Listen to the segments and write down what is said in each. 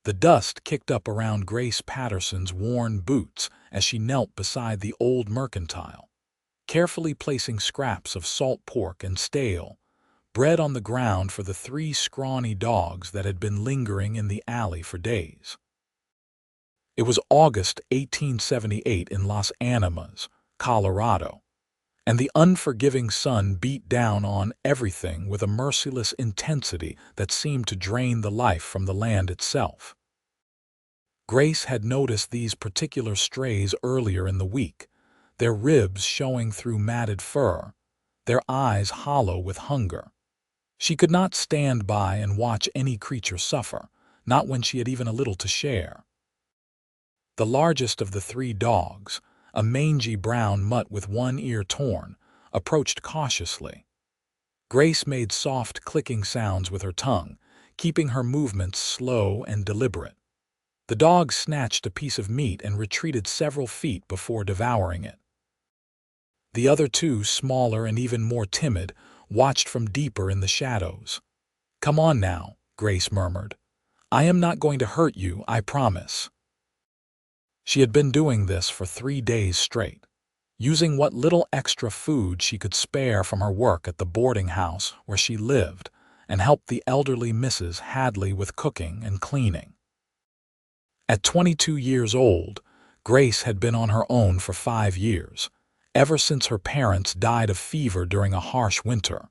The dust kicked up around Grace Patterson's worn boots as she knelt beside the old mercantile, carefully placing scraps of salt pork and stale bread on the ground for the three scrawny dogs that had been lingering in the alley for days. It was August 1878 in Los Animas, Colorado, and the unforgiving sun beat down on everything with a merciless intensity that seemed to drain the life from the land itself. Grace had noticed these particular strays earlier in the week, their ribs showing through matted fur, their eyes hollow with hunger. She could not stand by and watch any creature suffer, not when she had even a little to share. The largest of the three dogs, a mangy brown mutt with one ear torn, approached cautiously. Grace made soft clicking sounds with her tongue, keeping her movements slow and deliberate. The dog snatched a piece of meat and retreated several feet before devouring it. The other two, smaller and even more timid, watched from deeper in the shadows. "Come on now," Grace murmured. "I am not going to hurt you, I promise." She had been doing this for 3 days straight, using what little extra food she could spare from her work at the boarding house where she lived, and helped the elderly Mrs. Hadley with cooking and cleaning. At 22 years old, Grace had been on her own for 5 years, ever since her parents died of fever during a harsh winter.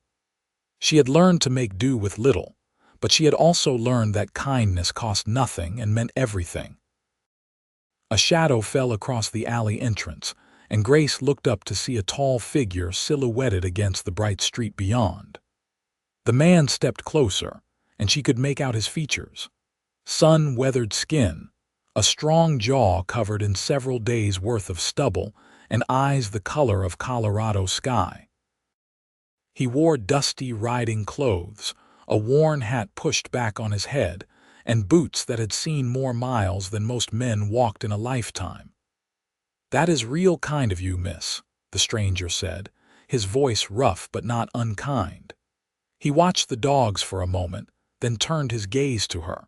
She had learned to make do with little, but she had also learned that kindness cost nothing and meant everything. A shadow fell across the alley entrance, and Grace looked up to see a tall figure silhouetted against the bright street beyond. The man stepped closer, and she could make out his features: sun-weathered skin, a strong jaw covered in several days' worth of stubble, and eyes the color of Colorado sky. He wore dusty riding clothes, a worn hat pushed back on his head, and boots that had seen more miles than most men walked in a lifetime. "That is real kind of you, miss," the stranger said, his voice rough but not unkind. He watched the dogs for a moment, then turned his gaze to her.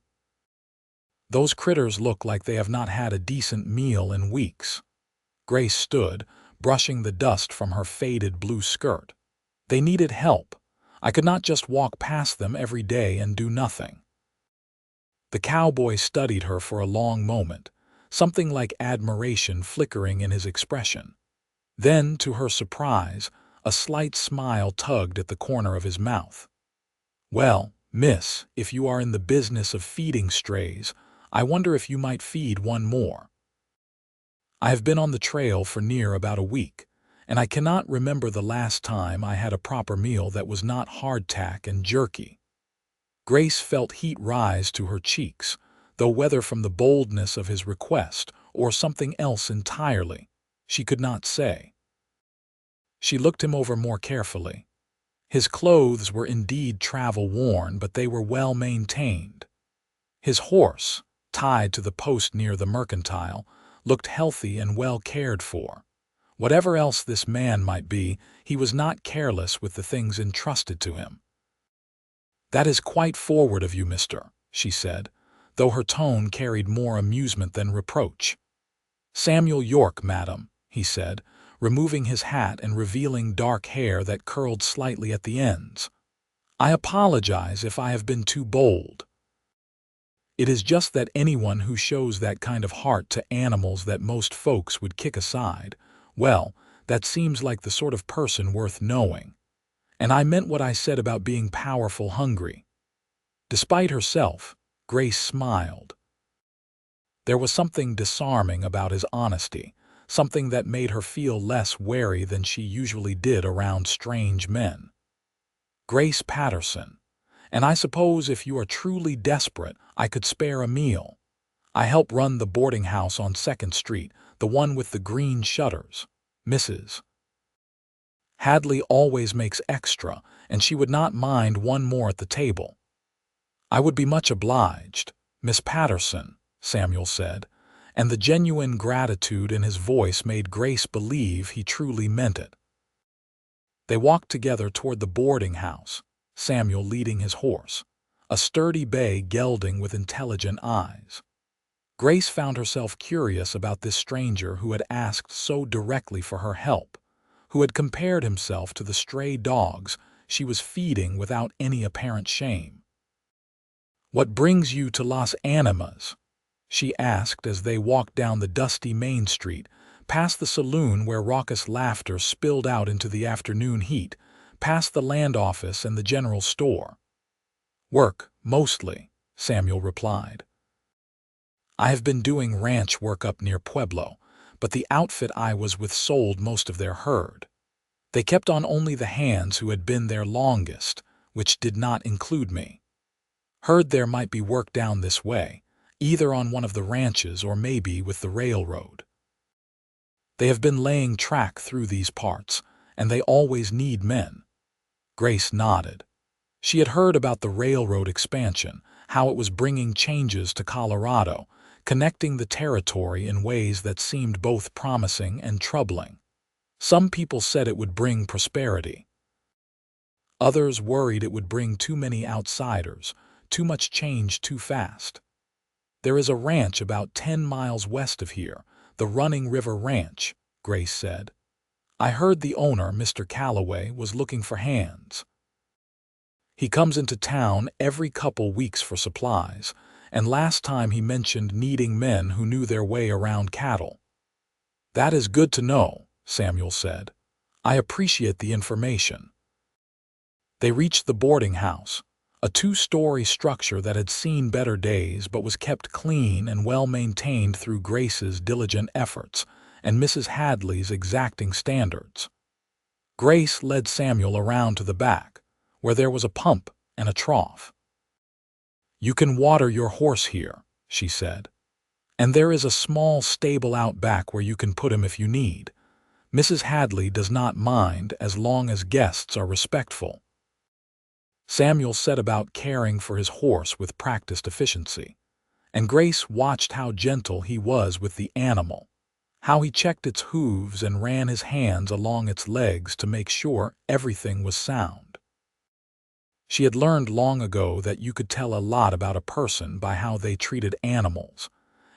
"Those critters look like they have not had a decent meal in weeks." Grace stood, brushing the dust from her faded blue skirt. "They needed help. I could not just walk past them every day and do nothing." The cowboy studied her for a long moment, something like admiration flickering in his expression. Then, to her surprise, a slight smile tugged at the corner of his mouth. "Well, miss, if you are in the business of feeding strays, I wonder if you might feed one more. I have been on the trail for near about a week, and I cannot remember the last time I had a proper meal that was not hardtack and jerky." Grace felt heat rise to her cheeks, though whether from the boldness of his request or something else entirely, she could not say. She looked him over more carefully. His clothes were indeed travel-worn, but they were well maintained. His horse, tied to the post near the mercantile, looked healthy and well cared for. Whatever else this man might be, he was not careless with the things entrusted to him. "That is quite forward of you, mister," she said, though her tone carried more amusement than reproach. "Samuel York, madam," he said, removing his hat and revealing dark hair that curled slightly at the ends. "I apologize if I have been too bold. It is just that anyone who shows that kind of heart to animals that most folks would kick aside, well, that seems like the sort of person worth knowing. And I meant what I said about being powerful hungry." Despite herself, Grace smiled. There was something disarming about his honesty, something that made her feel less wary than she usually did around strange men. "Grace Patterson. And I suppose if you are truly desperate, I could spare a meal. I help run the boarding house on 2nd Street, the one with the green shutters. Mrs. Hadley always makes extra, and she would not mind one more at the table." "I would be much obliged, Miss Patterson," Samuel said, and the genuine gratitude in his voice made Grace believe he truly meant it. They walked together toward the boarding house, Samuel leading his horse, a sturdy bay gelding with intelligent eyes. Grace found herself curious about this stranger who had asked so directly for her help, who had compared himself to the stray dogs she was feeding without any apparent shame. "What brings you to Las Animas?" she asked as they walked down the dusty main street, past the saloon where raucous laughter spilled out into the afternoon heat, past the land office and the general store. "Work, mostly," Samuel replied. "I have been doing ranch work up near Pueblo, but the outfit I was with sold most of their herd. They kept on only the hands who had been there longest, which did not include me. Heard there might be work down this way, either on one of the ranches or maybe with the railroad. They have been laying track through these parts, and they always need men." Grace nodded. She had heard about the railroad expansion, how it was bringing changes to Colorado, connecting the territory in ways that seemed both promising and troubling. Some people said it would bring prosperity. Others worried it would bring too many outsiders, too much change too fast. "There is a ranch about 10 miles west of here, the Running River Ranch," Grace said. "I heard the owner, Mr. Calloway, was looking for hands. He comes into town every couple weeks for supplies, and last time he mentioned needing men who knew their way around cattle." "That is good to know," Samuel said. "I appreciate the information." They reached the boarding house, a 2-story structure that had seen better days but was kept clean and well-maintained through Grace's diligent efforts and Mrs. Hadley's exacting standards. Grace led Samuel around to the back, where there was a pump and a trough. "You can water your horse here," she said. "And there is a small stable out back where you can put him if you need. Mrs. Hadley does not mind as long as guests are respectful." Samuel set about caring for his horse with practiced efficiency, and Grace watched how gentle he was with the animal, how he checked its hooves and ran his hands along its legs to make sure everything was sound. She had learned long ago that you could tell a lot about a person by how they treated animals,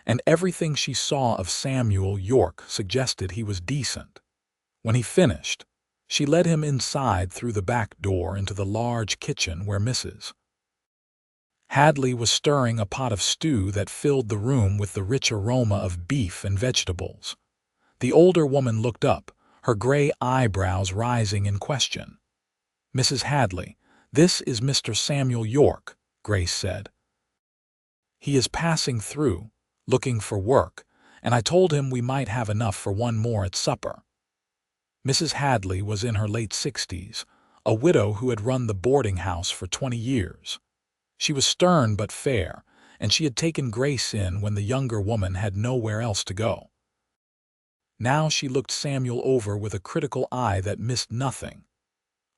and everything she saw of Samuel York suggested he was decent. When he finished, she led him inside through the back door into the large kitchen where Mrs. Hadley was stirring a pot of stew that filled the room with the rich aroma of beef and vegetables. The older woman looked up, her gray eyebrows rising in question. "Mrs. Hadley, this is Mr. Samuel York," Grace said. "He is passing through, looking for work, and I told him we might have enough for one more at supper." Mrs. Hadley was in her late 60s, a widow who had run the boarding house for 20 years. She was stern but fair, and she had taken Grace in when the younger woman had nowhere else to go. Now she looked Samuel over with a critical eye that missed nothing.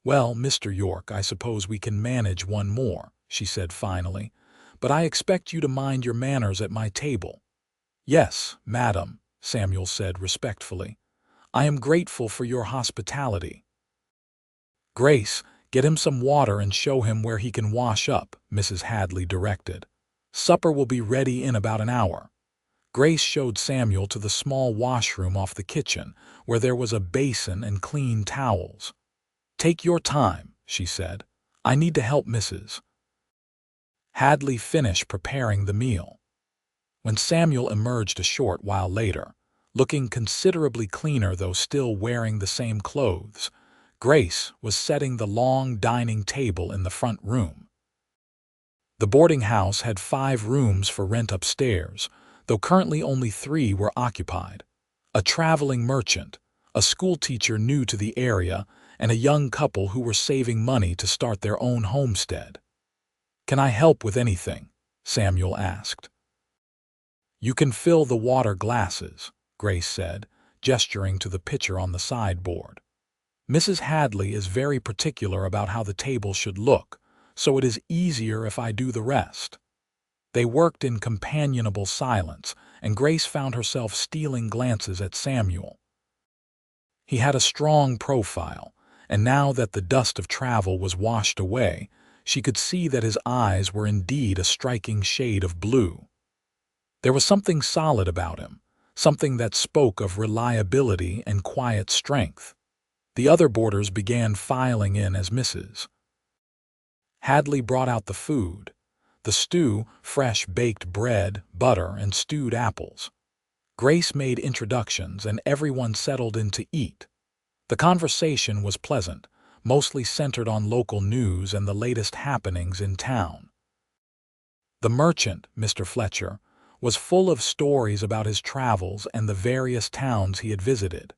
"Well, Mr. York, I suppose we can manage one more," she said finally, "but I expect you to mind your manners at my table." "Yes, madam," Samuel said respectfully. "I am grateful for your hospitality." "Grace, get him some water and show him where he can wash up," Mrs. Hadley directed. "Supper will be ready in about an hour." Grace showed Samuel to the small washroom off the kitchen, where there was a basin and clean towels. "Take your time," she said. "I need to help Mrs. Hadley finish preparing the meal." When Samuel emerged a short while later, looking considerably cleaner though still wearing the same clothes, Grace was setting the long dining table in the front room. The boarding house had 5 rooms for rent upstairs, though currently only 3 were occupied. A traveling merchant, a schoolteacher new to the area, and a young couple who were saving money to start their own homestead. "Can I help with anything?" Samuel asked. "You can fill the water glasses," Grace said, gesturing to the pitcher on the sideboard. "Mrs. Hadley is very particular about how the table should look, so it is easier if I do the rest." They worked in companionable silence, and Grace found herself stealing glances at Samuel. He had a strong profile, and now that the dust of travel was washed away, she could see that his eyes were indeed a striking shade of blue. There was something solid about him, something that spoke of reliability and quiet strength. The other boarders began filing in as Mrs. Hadley brought out the food, the stew, fresh baked bread, butter, and stewed apples. Grace made introductions and everyone settled in to eat. The conversation was pleasant, mostly centered on local news and the latest happenings in town. The merchant, Mr. Fletcher, was full of stories about his travels and the various towns he had visited.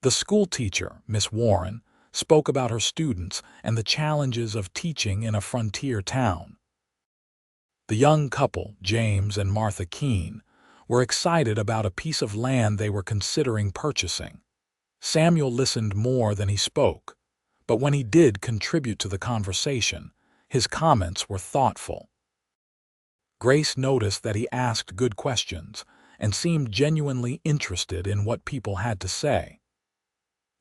The schoolteacher, Miss Warren, spoke about her students and the challenges of teaching in a frontier town. The young couple, James and Martha Keene, were excited about a piece of land they were considering purchasing. Samuel listened more than he spoke, but when he did contribute to the conversation, his comments were thoughtful. Grace noticed that he asked good questions and seemed genuinely interested in what people had to say.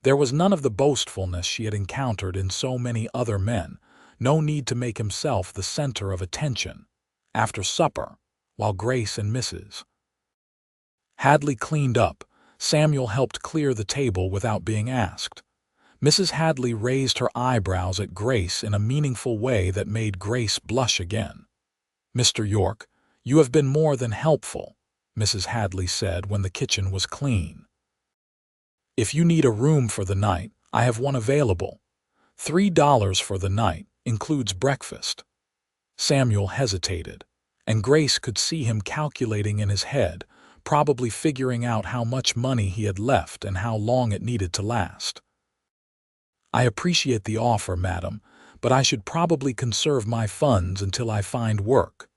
There was none of the boastfulness she had encountered in so many other men, no need to make himself the center of attention. After supper, while Grace and Mrs. Hadley cleaned up, Samuel helped clear the table without being asked. Mrs. Hadley raised her eyebrows at Grace in a meaningful way that made Grace blush again. "Mr. York, you have been more than helpful," Mrs. Hadley said when the kitchen was clean. "If you need a room for the night, I have one available. $3 for the night, includes breakfast." Samuel hesitated, and Grace could see him calculating in his head, probably figuring out how much money he had left and how long it needed to last. "I appreciate the offer, madam, but I should probably conserve my funds until I find work."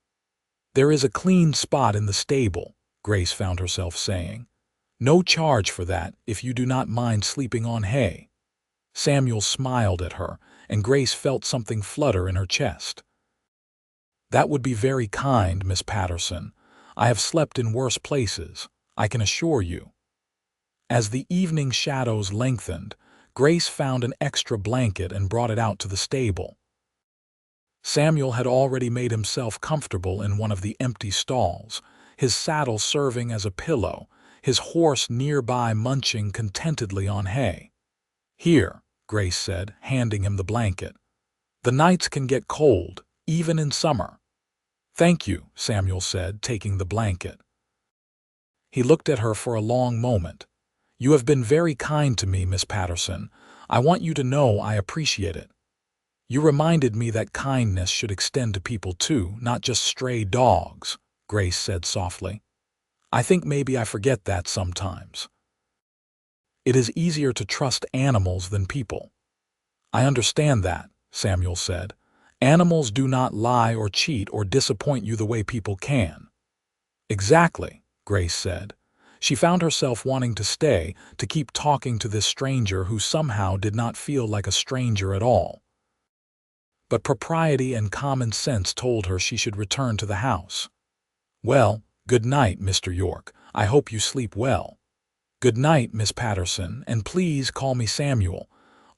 "There is a clean spot in the stable," Grace found herself saying. "No charge for that if you do not mind sleeping on hay." Samuel smiled at her, and Grace felt something flutter in her chest. "That would be very kind, Miss Patterson. I have slept in worse places, I can assure you." As the evening shadows lengthened, Grace found an extra blanket and brought it out to the stable. Samuel had already made himself comfortable in one of the empty stalls, his saddle serving as a pillow, his horse nearby munching contentedly on hay. "Here," Grace said, handing him the blanket. "The nights can get cold, even in summer." "Thank you," Samuel said, taking the blanket. He looked at her for a long moment. "You have been very kind to me, Miss Patterson. I want you to know I appreciate it." "You reminded me that kindness should extend to people too, not just stray dogs," Grace said softly. "I think maybe I forget that sometimes." "It is easier to trust animals than people." "I understand that," Samuel said. "Animals do not lie or cheat or disappoint you the way people can." "Exactly," Grace said. She found herself wanting to stay, to keep talking to this stranger who somehow did not feel like a stranger at all. But propriety and common sense told her she should return to the house. "Well, good night, Mr. York. I hope you sleep well." "Good night, Miss Patterson, and please call me Samuel.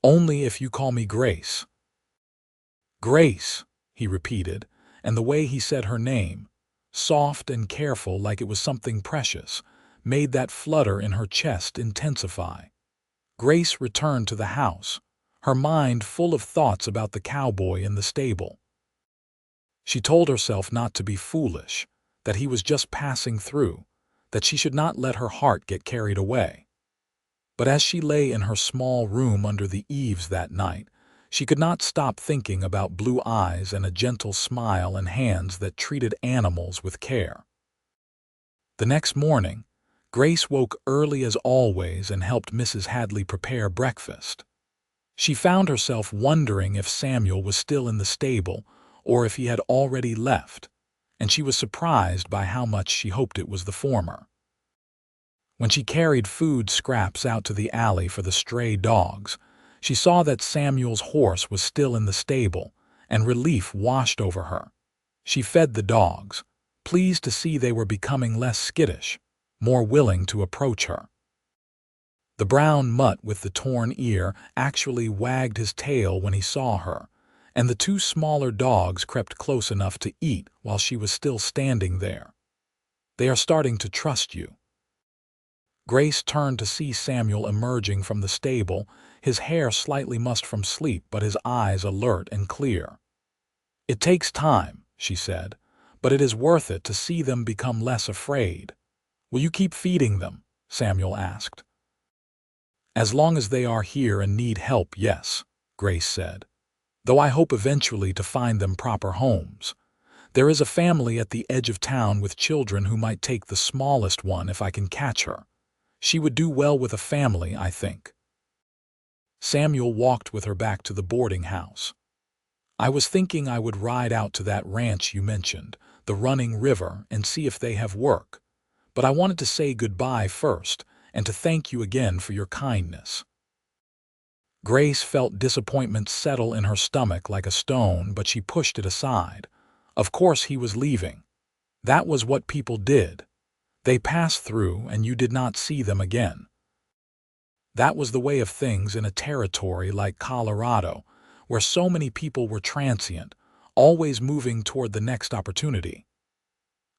Only if you call me Grace." "Grace," he repeated, and the way he said her name, soft and careful like it was something precious, made that flutter in her chest intensify. Grace returned to the house, her mind full of thoughts about the cowboy in the stable. She told herself not to be foolish, that he was just passing through, that she should not let her heart get carried away. But as she lay in her small room under the eaves that night, she could not stop thinking about blue eyes and a gentle smile and hands that treated animals with care. The next morning, Grace woke early as always and helped Mrs. Hadley prepare breakfast. She found herself wondering if Samuel was still in the stable or if he had already left, and she was surprised by how much she hoped it was the former. When she carried food scraps out to the alley for the stray dogs, she saw that Samuel's horse was still in the stable, and relief washed over her. She fed the dogs, pleased to see they were becoming less skittish, more willing to approach her. The brown mutt with the torn ear actually wagged his tail when he saw her, and the two smaller dogs crept close enough to eat while she was still standing there. They are starting to trust you. Grace turned to see Samuel emerging from the stable, his hair slightly mussed from sleep but his eyes alert and clear. "It takes time," she said, "but it is worth it to see them become less afraid." "Will you keep feeding them?" Samuel asked. "As long as they are here and need help, yes," Grace said, "though I hope eventually to find them proper homes. There is a family at the edge of town with children who might take the smallest one if I can catch her. She would do well with a family, I think." Samuel walked with her back to the boarding house. "I was thinking I would ride out to that ranch you mentioned, the running river, and see if they have work. But I wanted to say goodbye first, and to thank you again for your kindness." Grace felt disappointment settle in her stomach like a stone, but she pushed it aside. Of course he was leaving. That was what people did. They passed through, and you did not see them again. That was the way of things in a territory like Colorado, where so many people were transient, always moving toward the next opportunity.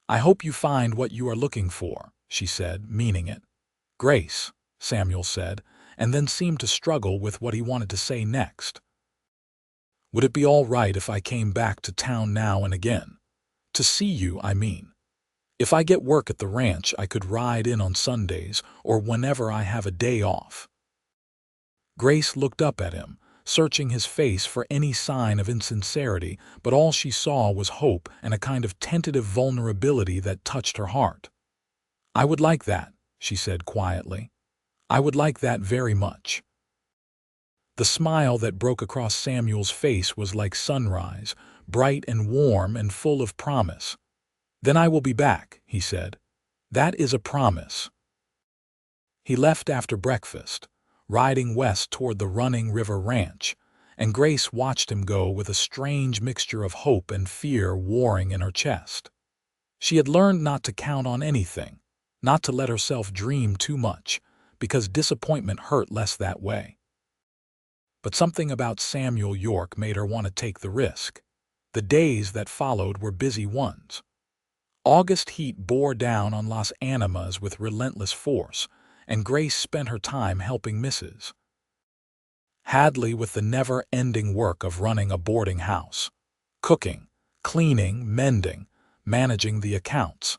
"I hope you find what you are looking for," she said, meaning it. "Grace," Samuel said, and then seemed to struggle with what he wanted to say next. "Would it be all right if I came back to town now and again? To see you, I mean. If I get work at the ranch, I could ride in on Sundays or whenever I have a day off." Grace looked up at him, searching his face for any sign of insincerity, but all she saw was hope and a kind of tentative vulnerability that touched her heart. "I would like that," she said quietly. "I would like that very much." The smile that broke across Samuel's face was like sunrise, bright and warm and full of promise. "Then I will be back," he said. "That is a promise." He left after breakfast, riding west toward the Running River Ranch, and Grace watched him go with a strange mixture of hope and fear warring in her chest. She had learned not to count on anything, not to let herself dream too much, because disappointment hurt less that way. But something about Samuel York made her want to take the risk. The days that followed were busy ones. August heat bore down on Las Animas with relentless force, and Grace spent her time helping Mrs. Hadley with the never-ending work of running a boarding house. Cooking, cleaning, mending, managing the accounts.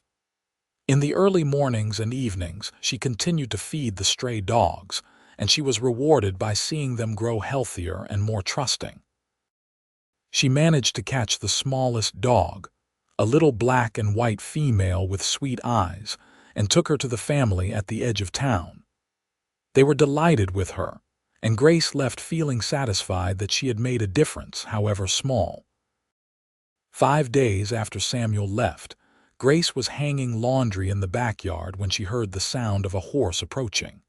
In the early mornings and evenings, she continued to feed the stray dogs, and she was rewarded by seeing them grow healthier and more trusting. She managed to catch the smallest dog, a little black and white female with sweet eyes, and took her to the family at the edge of town. They were delighted with her, and Grace left feeling satisfied that she had made a difference, however small. 5 days after Samuel left, Grace was hanging laundry in the backyard when she heard the sound of a horse approaching.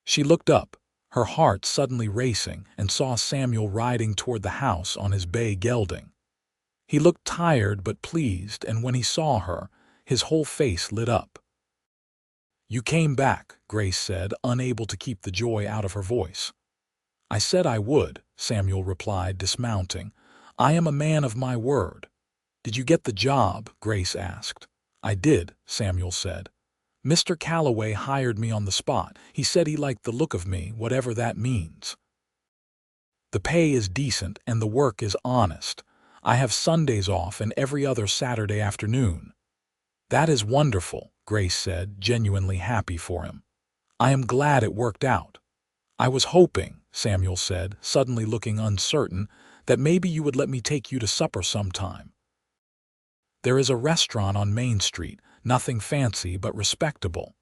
She looked up, her heart suddenly racing, and saw Samuel riding toward the house on his bay gelding. He looked tired but pleased, and when he saw her, his whole face lit up. "You came back," Grace said, unable to keep the joy out of her voice. "I said I would," Samuel replied, dismounting. "I am a man of my word." "Did you get the job?" Grace asked. "I did," Samuel said. "Mr. Calloway hired me on the spot. He said he liked the look of me, whatever that means. The pay is decent and the work is honest. I have Sundays off and every other Saturday afternoon." "That is wonderful," Grace said, genuinely happy for him. "I am glad it worked out." "I was hoping," Samuel said, suddenly looking uncertain, "that maybe you would let me take you to supper sometime. There is a restaurant on Main Street, nothing fancy but respectable.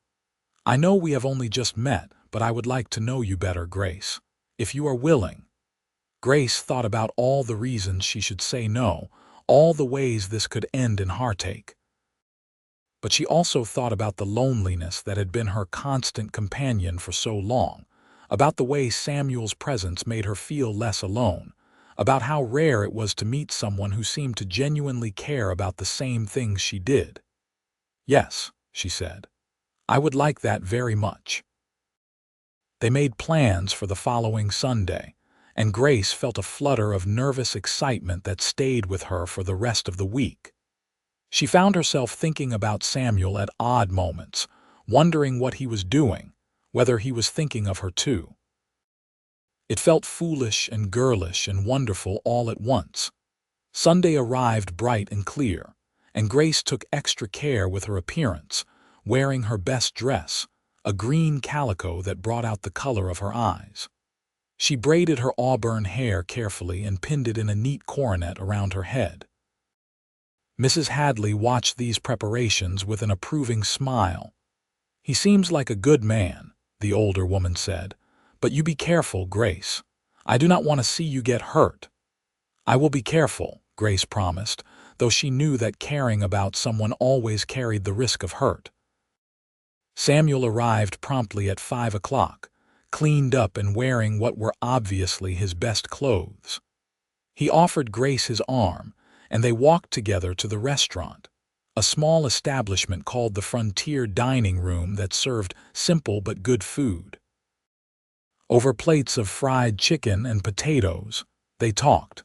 I know we have only just met, but I would like to know you better, Grace. If you are willing." Grace thought about all the reasons she should say no, all the ways this could end in heartache. But she also thought about the loneliness that had been her constant companion for so long, about the way Samuel's presence made her feel less alone, about how rare it was to meet someone who seemed to genuinely care about the same things she did. "Yes," she said. "I would like that very much." They made plans for the following Sunday, and Grace felt a flutter of nervous excitement that stayed with her for the rest of the week. She found herself thinking about Samuel at odd moments, wondering what he was doing, whether he was thinking of her too. It felt foolish and girlish and wonderful all at once. Sunday arrived bright and clear, and Grace took extra care with her appearance, wearing her best dress, a green calico that brought out the color of her eyes. She braided her auburn hair carefully and pinned it in a neat coronet around her head. Mrs. Hadley watched these preparations with an approving smile. "He seems like a good man," the older woman said, "but you be careful, Grace. I do not want to see you get hurt." "I will be careful," Grace promised, though she knew that caring about someone always carried the risk of hurt. Samuel arrived promptly at 5 o'clock, cleaned up and wearing what were obviously his best clothes. He offered Grace his arm, and they walked together to the restaurant, a small establishment called the Frontier Dining Room that served simple but good food. Over plates of fried chicken and potatoes, they talked.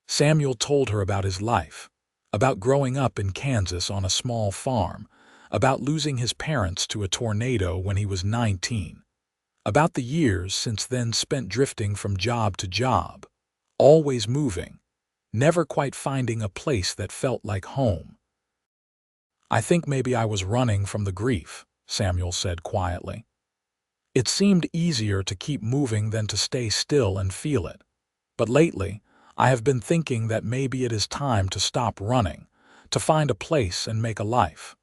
Samuel told her about his life, about growing up in Kansas on a small farm, about losing his parents to a tornado when he was 19, about the years since then spent drifting from job to job, always moving, never quite finding a place that felt like home. "I think maybe I was running from the grief," Samuel said quietly. "It seemed easier to keep moving than to stay still and feel it. But lately, I have been thinking that maybe it is time to stop running, to find a place and make a life."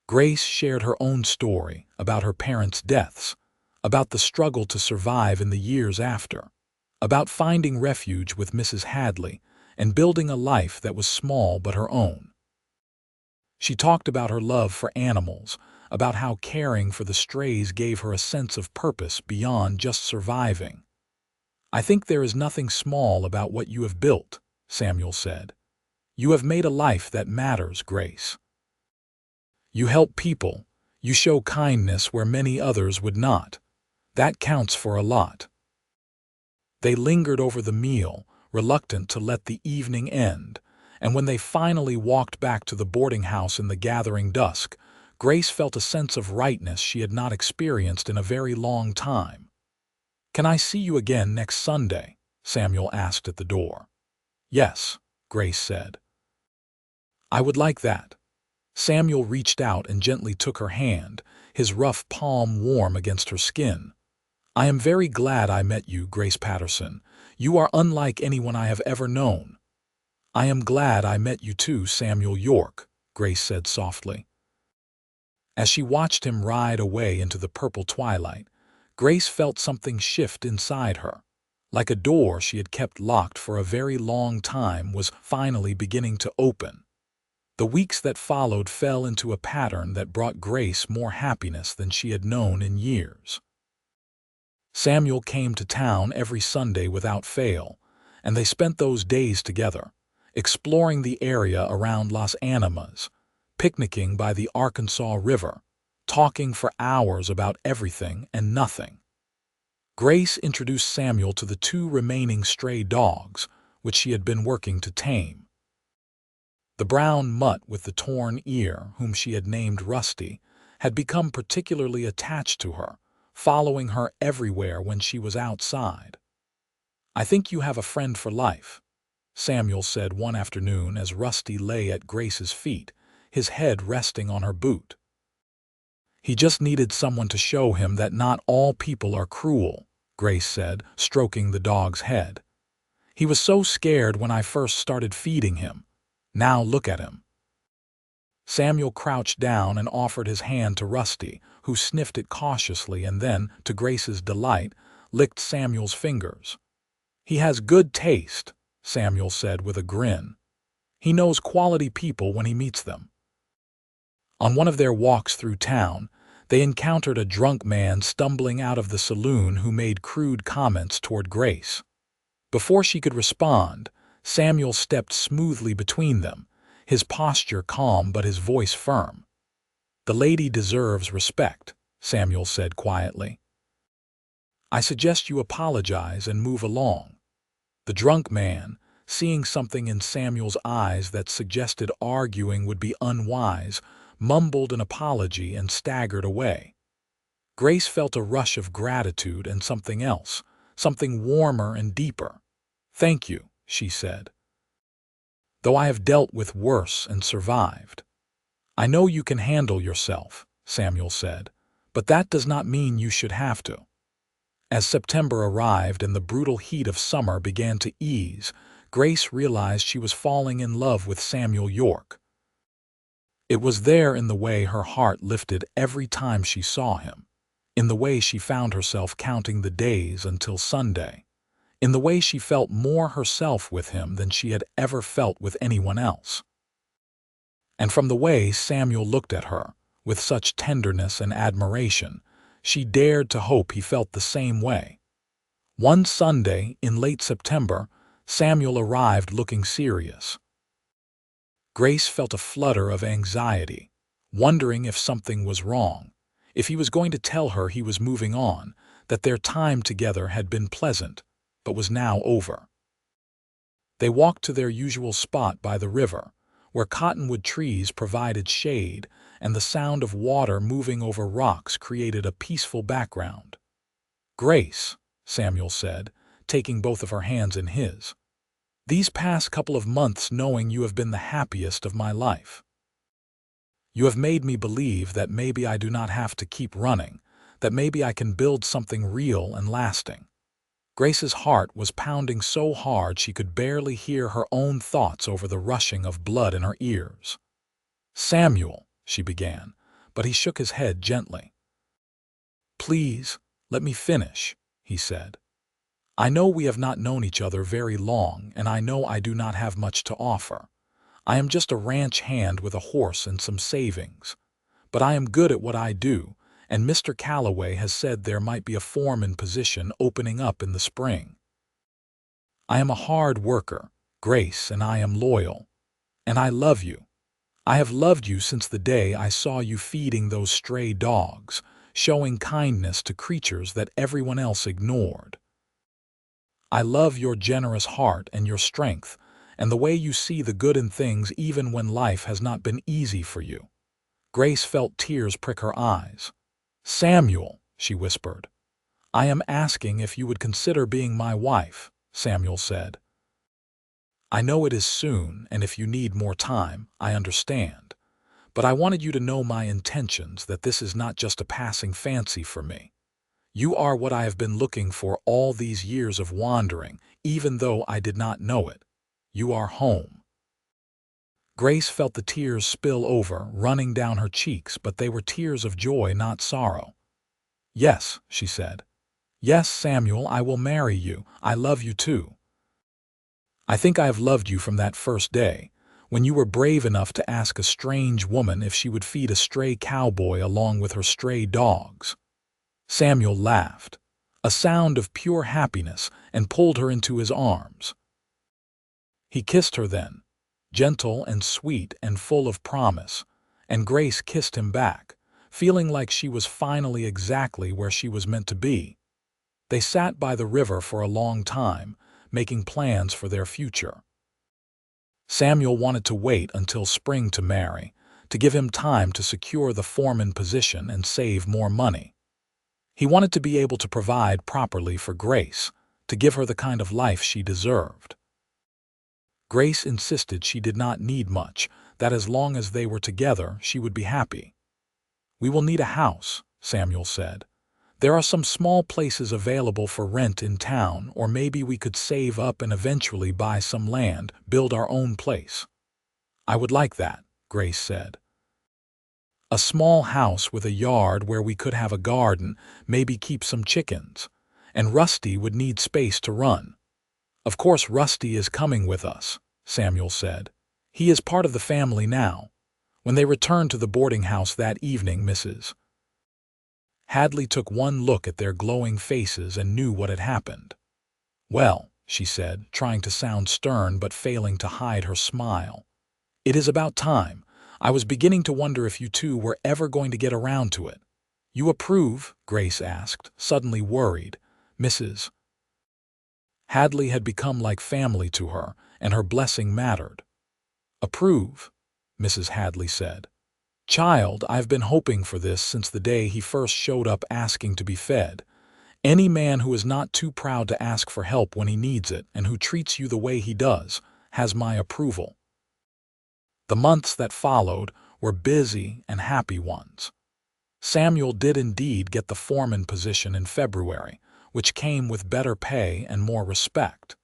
Grace shared her own story about her parents' deaths, about the struggle to survive in the years after, about finding refuge with Mrs. Hadley and building a life that was small but her own. She talked about her love for animals, about how caring for the strays gave her a sense of purpose beyond just surviving. "I think there is nothing small about what you have built," Samuel said. "You have made a life that matters, Grace. You help people, you show kindness where many others would not. That counts for a lot." They lingered over the meal, reluctant to let the evening end, and when they finally walked back to the boarding house in the gathering dusk, Grace felt a sense of rightness she had not experienced in a very long time. "Can I see you again next Sunday?" Samuel asked at the door. "Yes," Grace said. "I would like that." Samuel reached out and gently took her hand, his rough palm warm against her skin. "I am very glad I met you, Grace Patterson. You are unlike anyone I have ever known." "I am glad I met you too, Samuel York," Grace said softly. As she watched him ride away into the purple twilight, Grace felt something shift inside her. Like a door she had kept locked for a very long time was finally beginning to open. The weeks that followed fell into a pattern that brought Grace more happiness than she had known in years. Samuel came to town every Sunday without fail, and they spent those days together, exploring the area around Las Animas, picnicking by the Arkansas River, talking for hours about everything and nothing. Grace introduced Samuel to the 2 remaining stray dogs, which she had been working to tame. The brown mutt with the torn ear, whom she had named Rusty, had become particularly attached to her, following her everywhere when she was outside. "I think you have a friend for life," Samuel said one afternoon as Rusty lay at Grace's feet, his head resting on her boot. "He just needed someone to show him that not all people are cruel," Grace said, stroking the dog's head. "He was so scared when I first started feeding him. Now look at him." Samuel crouched down and offered his hand to Rusty, who sniffed it cautiously and then, to Grace's delight, licked Samuel's fingers. "He has good taste," Samuel said with a grin. "He knows quality people when he meets them." On one of their walks through town, they encountered a drunk man stumbling out of the saloon who made crude comments toward Grace. Before she could respond, Samuel stepped smoothly between them, his posture calm but his voice firm. "The lady deserves respect," Samuel said quietly. I suggest you apologize and move along." The drunk man, seeing something in Samuel's eyes that suggested arguing would be unwise, mumbled an apology and staggered away. Grace felt a rush of gratitude and something else, something warmer and deeper. "Thank you," she said. "Though I have dealt with worse and survived." "I know you can handle yourself," Samuel said, "but that does not mean you should have to." As September arrived and the brutal heat of summer began to ease, Grace realized she was falling in love with Samuel York. It was there in the way her heart lifted every time she saw him, in the way she found herself counting the days until Sunday, in the way she felt more herself with him than she had ever felt with anyone else. And from the way Samuel looked at her, with such tenderness and admiration, she dared to hope he felt the same way. One Sunday, in late September, Samuel arrived looking serious. Grace felt a flutter of anxiety, wondering if something was wrong, if he was going to tell her he was moving on, that their time together had been pleasant, but was now over. They walked to their usual spot by the river, where cottonwood trees provided shade and the sound of water moving over rocks created a peaceful background. "Grace," Samuel said, taking both of her hands in his, "these past couple of months knowing you have been the happiest of my life. You have made me believe that maybe I do not have to keep running, that maybe I can build something real and lasting." Grace's heart was pounding so hard she could barely hear her own thoughts over the rushing of blood in her ears. "Samuel," she began, but he shook his head gently. "Please, let me finish," he said. "I know we have not known each other very long, and I know I do not have much to offer. I am just a ranch hand with a horse and some savings. But I am good at what I do, and Mr. Calloway has said there might be a foreman position opening up in the spring. I am a hard worker, Grace, and I am loyal. And I love you. I have loved you since the day I saw you feeding those stray dogs, showing kindness to creatures that everyone else ignored. I love your generous heart and your strength, and the way you see the good in things even when life has not been easy for you." Grace felt tears prick her eyes. "Samuel," she whispered. "I am asking if you would consider being my wife," Samuel said. "I know it is soon, and if you need more time, I understand. But I wanted you to know my intentions, that this is not just a passing fancy for me. You are what I have been looking for all these years of wandering, even though I did not know it. You are home." Grace felt the tears spill over, running down her cheeks, but they were tears of joy, not sorrow. "Yes," she said. "Yes, Samuel, I will marry you. I love you too. I think I have loved you from that first day, when you were brave enough to ask a strange woman if she would feed a stray cowboy along with her stray dogs." Samuel laughed, a sound of pure happiness, and pulled her into his arms. He kissed her then, gentle and sweet and full of promise, and Grace kissed him back, feeling like she was finally exactly where she was meant to be. They sat by the river for a long time, making plans for their future. Samuel wanted to wait until spring to marry, to give him time to secure the foreman position and save more money. He wanted to be able to provide properly for Grace, to give her the kind of life she deserved. Grace insisted she did not need much, that as long as they were together, she would be happy. "We will need a house," Samuel said. "There are some small places available for rent in town, or maybe we could save up and eventually buy some land, build our own place." "I would like that," Grace said. "A small house with a yard where we could have a garden, maybe keep some chickens. And Rusty would need space to run." "Of course Rusty is coming with us," Samuel said. "He is part of the family now." When they returned to the boarding house that evening, Mrs. Hadley took one look at their glowing faces and knew what had happened. "Well," she said, trying to sound stern but failing to hide her smile, "it is about time. I was beginning to wonder if you two were ever going to get around to it." "You approve?" Grace asked, suddenly worried, Mrs. Hadley had become like family to her, and her blessing mattered. "Approve," Mrs. Hadley said. "Child, I've been hoping for this since the day he first showed up asking to be fed. Any man who is not too proud to ask for help when he needs it and who treats you the way he does has my approval." The months that followed were busy and happy ones. Samuel did indeed get the foreman position in February, which came with better pay and more respect.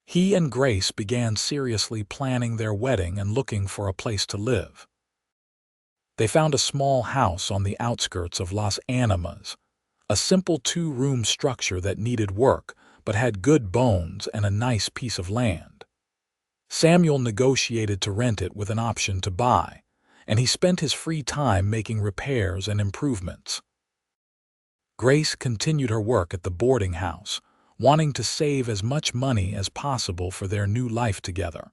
He and Grace began seriously planning their wedding and looking for a place to live. They found a small house on the outskirts of Las Animas, a simple two-room structure that needed work but had good bones and a nice piece of land. Samuel negotiated to rent it with an option to buy, and he spent his free time making repairs and improvements. Grace continued her work at the boarding house, wanting to save as much money as possible for their new life together.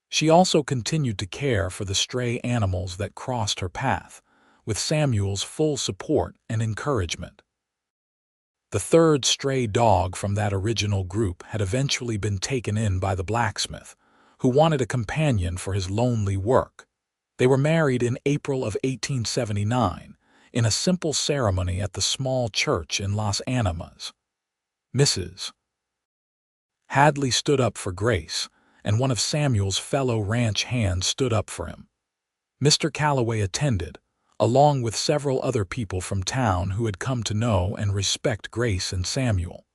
She also continued to care for the stray animals that crossed her path, with Samuel's full support and encouragement. The third stray dog from that original group had eventually been taken in by the blacksmith, who wanted a companion for his lonely work. They were married in April of 1879, in a simple ceremony at the small church in Las Animas. Mrs. Hadley stood up for Grace, and one of Samuel's fellow ranch hands stood up for him. Mr. Calloway attended, along with several other people from town who had come to know and respect Grace and Samuel.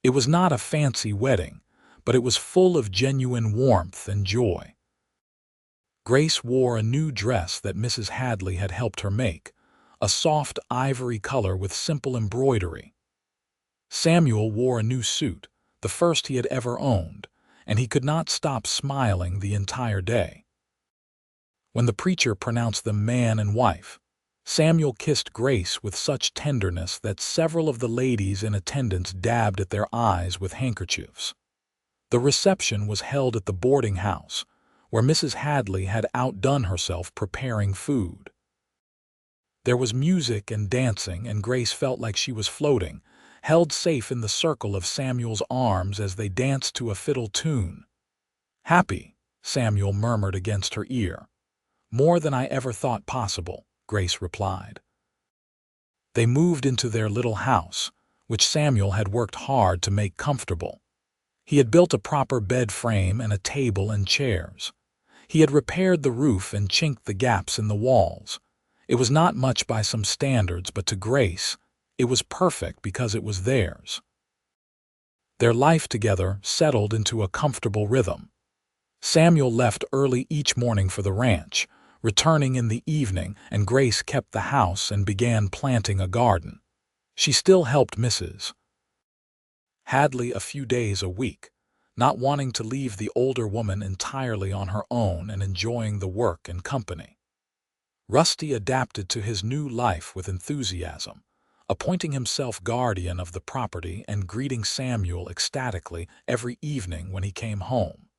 It was not a fancy wedding, but it was full of genuine warmth and joy. Grace wore a new dress that Mrs. Hadley had helped her make, a soft ivory color with simple embroidery. Samuel wore a new suit, the first he had ever owned, and he could not stop smiling the entire day. When the preacher pronounced them man and wife, Samuel kissed Grace with such tenderness that several of the ladies in attendance dabbed at their eyes with handkerchiefs. The reception was held at the boarding house, where Mrs. Hadley had outdone herself preparing food. There was music and dancing, and Grace felt like she was floating, held safe in the circle of Samuel's arms as they danced to a fiddle tune. "Happy," Samuel murmured against her ear. "More than I ever thought possible," Grace replied. They moved into their little house, which Samuel had worked hard to make comfortable. He had built a proper bed frame and a table and chairs. He had repaired the roof and chinked the gaps in the walls. It was not much by some standards, but to Grace, it was perfect because it was theirs. Their life together settled into a comfortable rhythm. Samuel left early each morning for the ranch, returning in the evening, and Grace kept the house and began planting a garden. She still helped Mrs. Hadley a few days a week, not wanting to leave the older woman entirely on her own and enjoying the work and company. Rusty adapted to his new life with enthusiasm, appointing himself guardian of the property and greeting Samuel ecstatically every evening when he came home.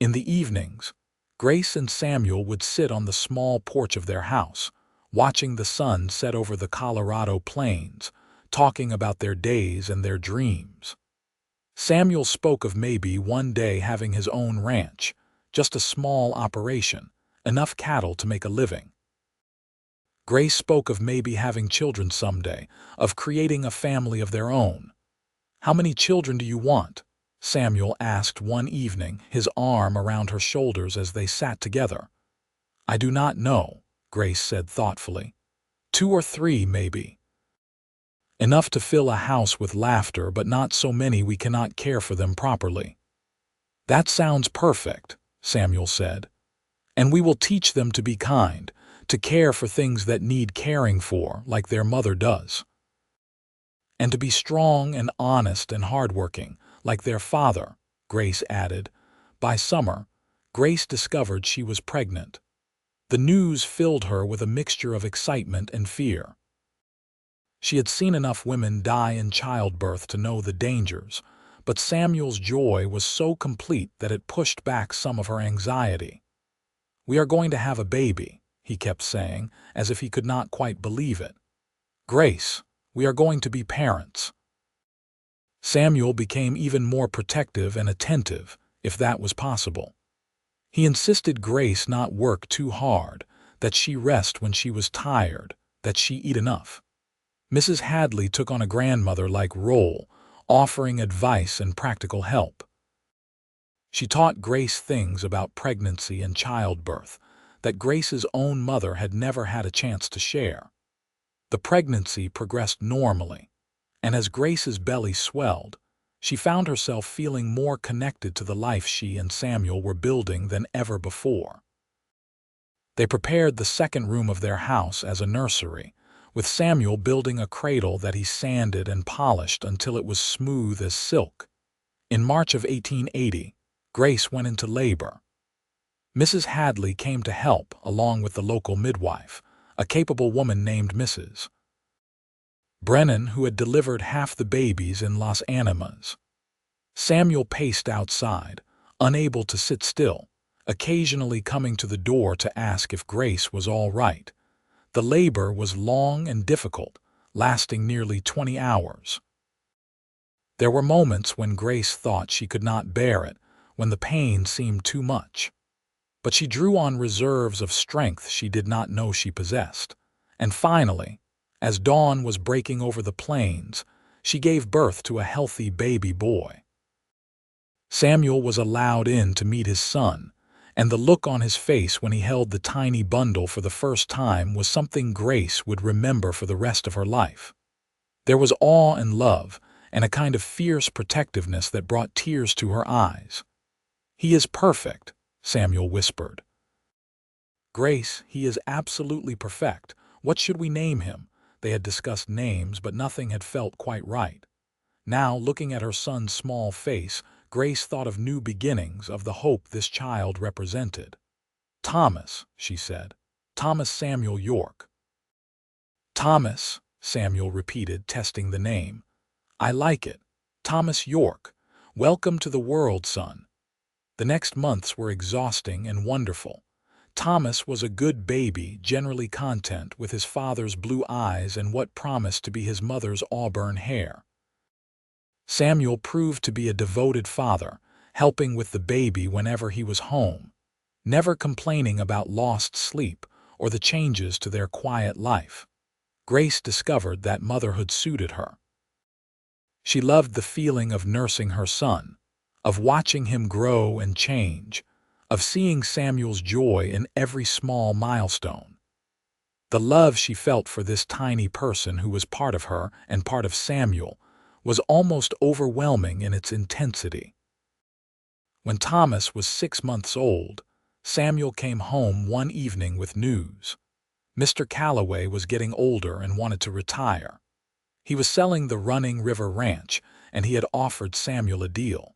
In the evenings, Grace and Samuel would sit on the small porch of their house, watching the sun set over the Colorado plains, talking about their days and their dreams. Samuel spoke of maybe one day having his own ranch, just a small operation, enough cattle to make a living. Grace spoke of maybe having children someday, of creating a family of their own. "How many children do you want?" Samuel asked one evening, his arm around her shoulders as they sat together. "I do not know," Grace said thoughtfully. "2 or 3, maybe. Enough to fill a house with laughter, but not so many we cannot care for them properly." "That sounds perfect," Samuel said. "And we will teach them to be kind, to care for things that need caring for, like their mother does. And to be strong and honest and hardworking, like their father," Grace added. By summer, Grace discovered she was pregnant. The news filled her with a mixture of excitement and fear. She had seen enough women die in childbirth to know the dangers, but Samuel's joy was so complete that it pushed back some of her anxiety. "We are going to have a baby," he kept saying, as if he could not quite believe it. "Grace, we are going to be parents." Samuel became even more protective and attentive, if that was possible. He insisted Grace not work too hard, that she rest when she was tired, that she eat enough. Mrs. Hadley took on a grandmother-like role, offering advice and practical help. She taught Grace things about pregnancy and childbirth that Grace's own mother had never had a chance to share. The pregnancy progressed normally, and as Grace's belly swelled, she found herself feeling more connected to the life she and Samuel were building than ever before. They prepared the second room of their house as a nursery, with Samuel building a cradle that he sanded and polished until it was smooth as silk. In March of 1880, Grace went into labor. Mrs. Hadley came to help, along with the local midwife, a capable woman named Mrs. Brennan, who had delivered half the babies in Las Animas. Samuel paced outside, unable to sit still, occasionally coming to the door to ask if Grace was all right. The labor was long and difficult, lasting nearly 20 hours. There were moments when Grace thought she could not bear it, when the pain seemed too much. But she drew on reserves of strength she did not know she possessed. And finally, as dawn was breaking over the plains, she gave birth to a healthy baby boy. Samuel was allowed in to meet his son, and the look on his face when he held the tiny bundle for the first time was something Grace would remember for the rest of her life. There was awe and love, and a kind of fierce protectiveness that brought tears to her eyes. "He is perfect," Samuel whispered. "Grace, he is absolutely perfect. What should we name him?" They had discussed names, but nothing had felt quite right. Now, looking at her son's small face, Grace thought of new beginnings, of the hope this child represented. "Thomas," she said. "Thomas Samuel York." "Thomas," Samuel repeated, testing the name. "I like it. Thomas York. Welcome to the world, son." The next months were exhausting and wonderful. Thomas was a good baby, generally content with his father's blue eyes and what promised to be his mother's auburn hair. Samuel proved to be a devoted father, helping with the baby whenever he was home, never complaining about lost sleep or the changes to their quiet life. Grace discovered that motherhood suited her. She loved the feeling of nursing her son, of watching him grow and change, of seeing Samuel's joy in every small milestone. The love she felt for this tiny person who was part of her and part of Samuel was almost overwhelming in its intensity. When Thomas was 6 months old, Samuel came home one evening with news. Mr. Calloway was getting older and wanted to retire. He was selling the Running River Ranch, and he had offered Samuel a deal.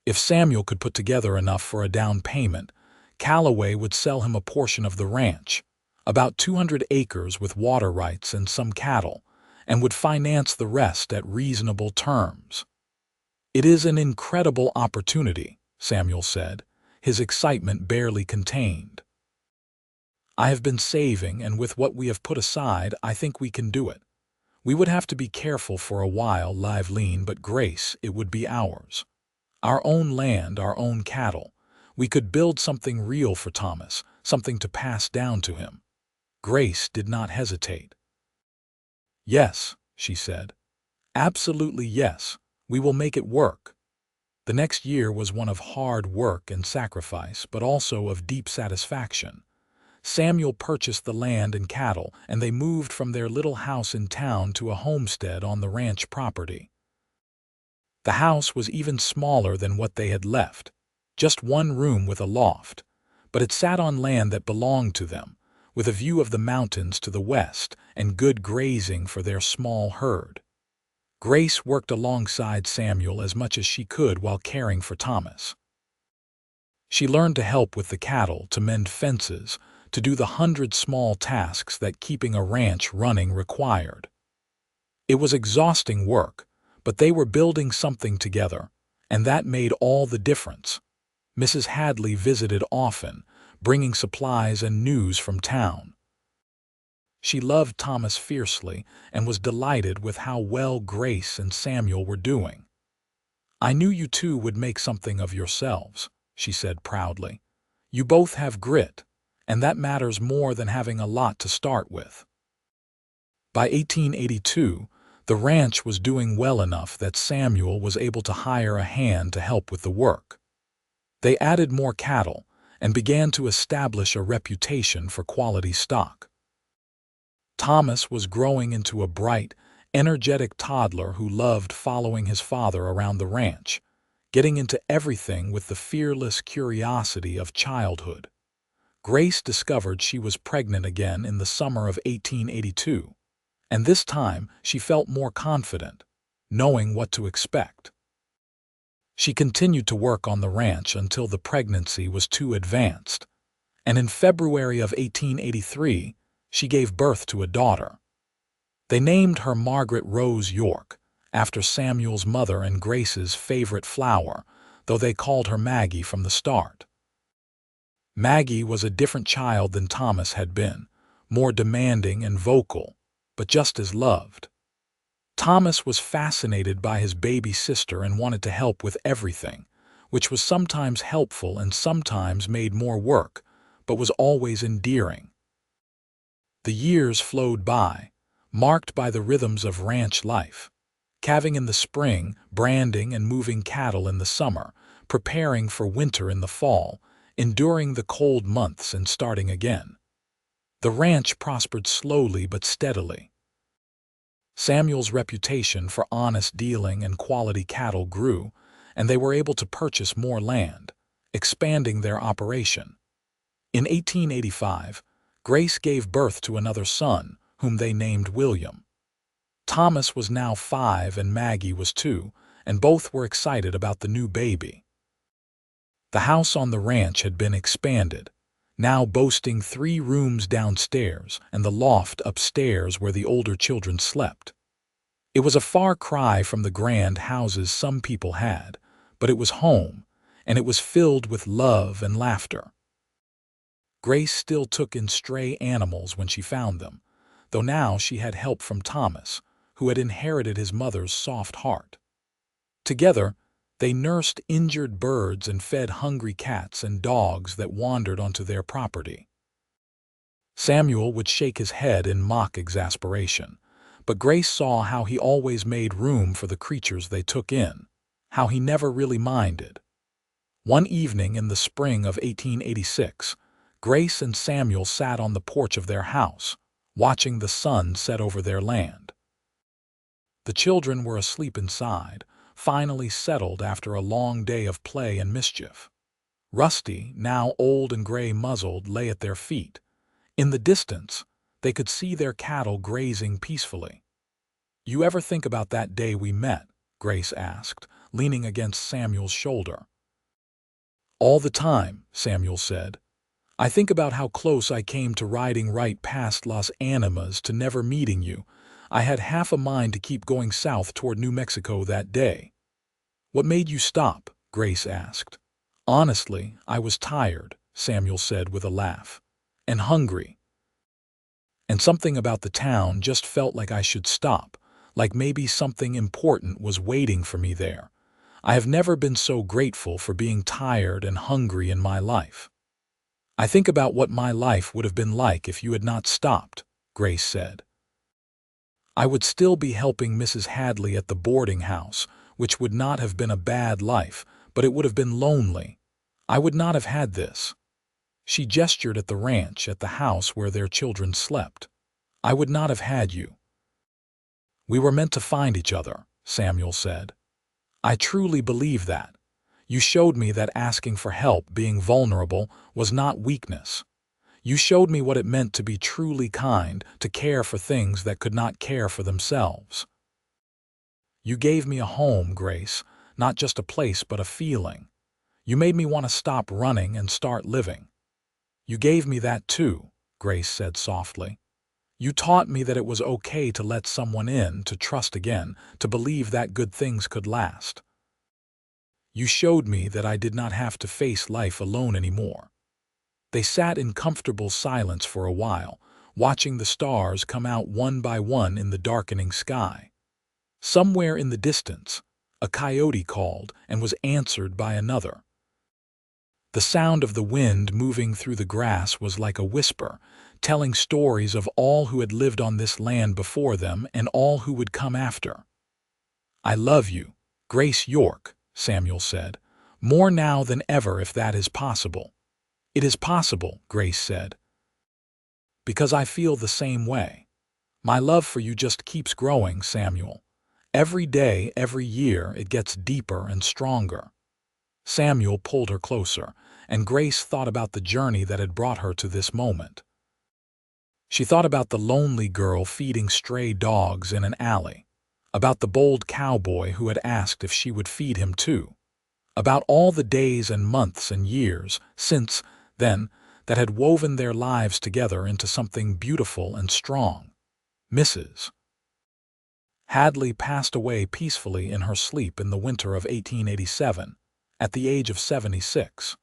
If Samuel could put together enough for a down payment, Calloway would sell him a portion of the ranch, about 200 acres with water rights and some cattle, and would finance the rest at reasonable terms. "It is an incredible opportunity," Samuel said, his excitement barely contained. "I have been saving, and with what we have put aside, I think we can do it. We would have to be careful for a while, Liveline, but Grace, it would be ours. Our own land, our own cattle. We could build something real for Thomas, something to pass down to him." Grace did not hesitate. "Yes," she said. "Absolutely yes. We will make it work." The next year was one of hard work and sacrifice, but also of deep satisfaction. Samuel purchased the land and cattle, and they moved from their little house in town to a homestead on the ranch property. The house was even smaller than what they had left, just one room with a loft, but it sat on land that belonged to them, with a view of the mountains to the west and good grazing for their small herd. Grace worked alongside Samuel as much as she could while caring for Thomas. She learned to help with the cattle, to mend fences, to do the 100 small tasks that keeping a ranch running required. It was exhausting work, but they were building something together, and that made all the difference. Mrs. Hadley visited often, bringing supplies and news from town. She loved Thomas fiercely and was delighted with how well Grace and Samuel were doing. "I knew you two would make something of yourselves," she said proudly. "You both have grit, and that matters more than having a lot to start with." By 1882, the ranch was doing well enough that Samuel was able to hire a hand to help with the work. They added more cattle and began to establish a reputation for quality stock. Thomas was growing into a bright, energetic toddler who loved following his father around the ranch, getting into everything with the fearless curiosity of childhood. Grace discovered she was pregnant again in the summer of 1882, and this time she felt more confident, knowing what to expect. She continued to work on the ranch until the pregnancy was too advanced, and in February of 1883, she gave birth to a daughter. They named her Margaret Rose York, after Samuel's mother and Grace's favorite flower, though they called her Maggie from the start. Maggie was a different child than Thomas had been, more demanding and vocal, but just as loved. Thomas was fascinated by his baby sister and wanted to help with everything, which was sometimes helpful and sometimes made more work, but was always endearing. The years flowed by, marked by the rhythms of ranch life, calving in the spring, branding and moving cattle in the summer, preparing for winter in the fall, enduring the cold months and starting again. The ranch prospered slowly but steadily. Samuel's reputation for honest dealing and quality cattle grew, and they were able to purchase more land, expanding their operation. In 1885, Grace gave birth to another son, whom they named William. Thomas was now 5 and Maggie was 2, and both were excited about the new baby. The house on the ranch had been expanded, now boasting 3 rooms downstairs and the loft upstairs where the older children slept. It was a far cry from the grand houses some people had, but it was home, and it was filled with love and laughter. Grace still took in stray animals when she found them, though now she had help from Thomas, who had inherited his mother's soft heart. Together, they nursed injured birds and fed hungry cats and dogs that wandered onto their property. Samuel would shake his head in mock exasperation, but Grace saw how he always made room for the creatures they took in, how he never really minded. One evening in the spring of 1886, Grace and Samuel sat on the porch of their house, watching the sun set over their land. The children were asleep inside, finally settled after a long day of play and mischief. Rusty, now old and gray-muzzled, lay at their feet. In the distance, they could see their cattle grazing peacefully. "You ever think about that day we met?" Grace asked, leaning against Samuel's shoulder. "All the time," Samuel said. "I think about how close I came to riding right past Las Animas to never meeting you. I had half a mind to keep going south toward New Mexico that day." "What made you stop?" Grace asked. "Honestly, I was tired," Samuel said with a laugh, "and hungry. And something about the town just felt like I should stop, like maybe something important was waiting for me there. I have never been so grateful for being tired and hungry in my life." "I think about what my life would have been like if you had not stopped," Grace said. "I would still be helping Mrs. Hadley at the boarding house, which would not have been a bad life, but it would have been lonely. I would not have had this." She gestured at the ranch, at the house where their children slept. "I would not have had you." "We were meant to find each other," Samuel said. "I truly believe that. You showed me that asking for help, being vulnerable, was not weakness. You showed me what it meant to be truly kind, to care for things that could not care for themselves. You gave me a home, Grace, not just a place but a feeling. You made me want to stop running and start living." "You gave me that too," Grace said softly. "You taught me that it was okay to let someone in, to trust again, to believe that good things could last. You showed me that I did not have to face life alone anymore." They sat in comfortable silence for a while, watching the stars come out one by one in the darkening sky. Somewhere in the distance, a coyote called and was answered by another. The sound of the wind moving through the grass was like a whisper, telling stories of all who had lived on this land before them and all who would come after. "I love you, Grace York," Samuel said, "more now than ever if that is possible." "It is possible," Grace said, "because I feel the same way. My love for you just keeps growing, Samuel. Every day, every year, it gets deeper and stronger." Samuel pulled her closer, and Grace thought about the journey that had brought her to this moment. She thought about the lonely girl feeding stray dogs in an alley, about the bold cowboy who had asked if she would feed him too, about all the days and months and years since then that had woven their lives together into something beautiful and strong. Mrs. Hadley passed away peacefully in her sleep in the winter of 1887, at the age of 76.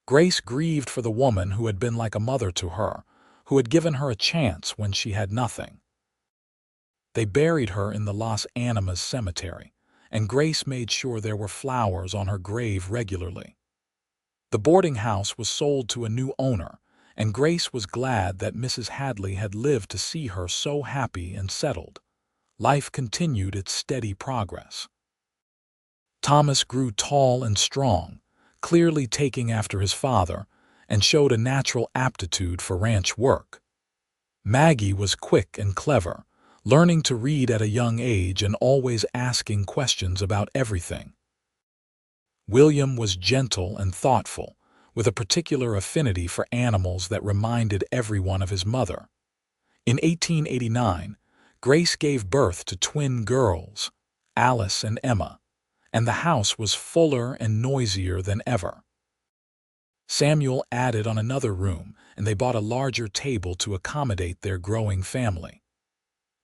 Grace grieved for the woman who had been like a mother to her, who had given her a chance when she had nothing. They buried her in the Las Animas cemetery, and Grace made sure there were flowers on her grave regularly. The boarding house was sold to a new owner, and Grace was glad that Mrs. Hadley had lived to see her so happy and settled. Life continued its steady progress. Thomas grew tall and strong, clearly taking after his father, and showed a natural aptitude for ranch work. Maggie was quick and clever, learning to read at a young age and always asking questions about everything. William was gentle and thoughtful, with a particular affinity for animals that reminded everyone of his mother. In 1889, Grace gave birth to twin girls, Alice and Emma, and the house was fuller and noisier than ever. Samuel added on another room, and they bought a larger table to accommodate their growing family.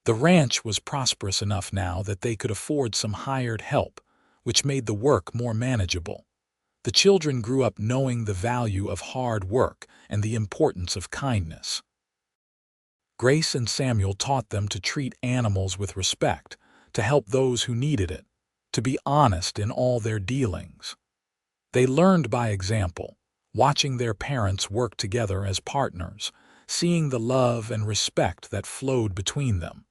The ranch was prosperous enough now that they could afford some hired help, which made the work more manageable. The children grew up knowing the value of hard work and the importance of kindness. Grace and Samuel taught them to treat animals with respect, to help those who needed it, to be honest in all their dealings. They learned by example, watching their parents work together as partners, seeing the love and respect that flowed between them.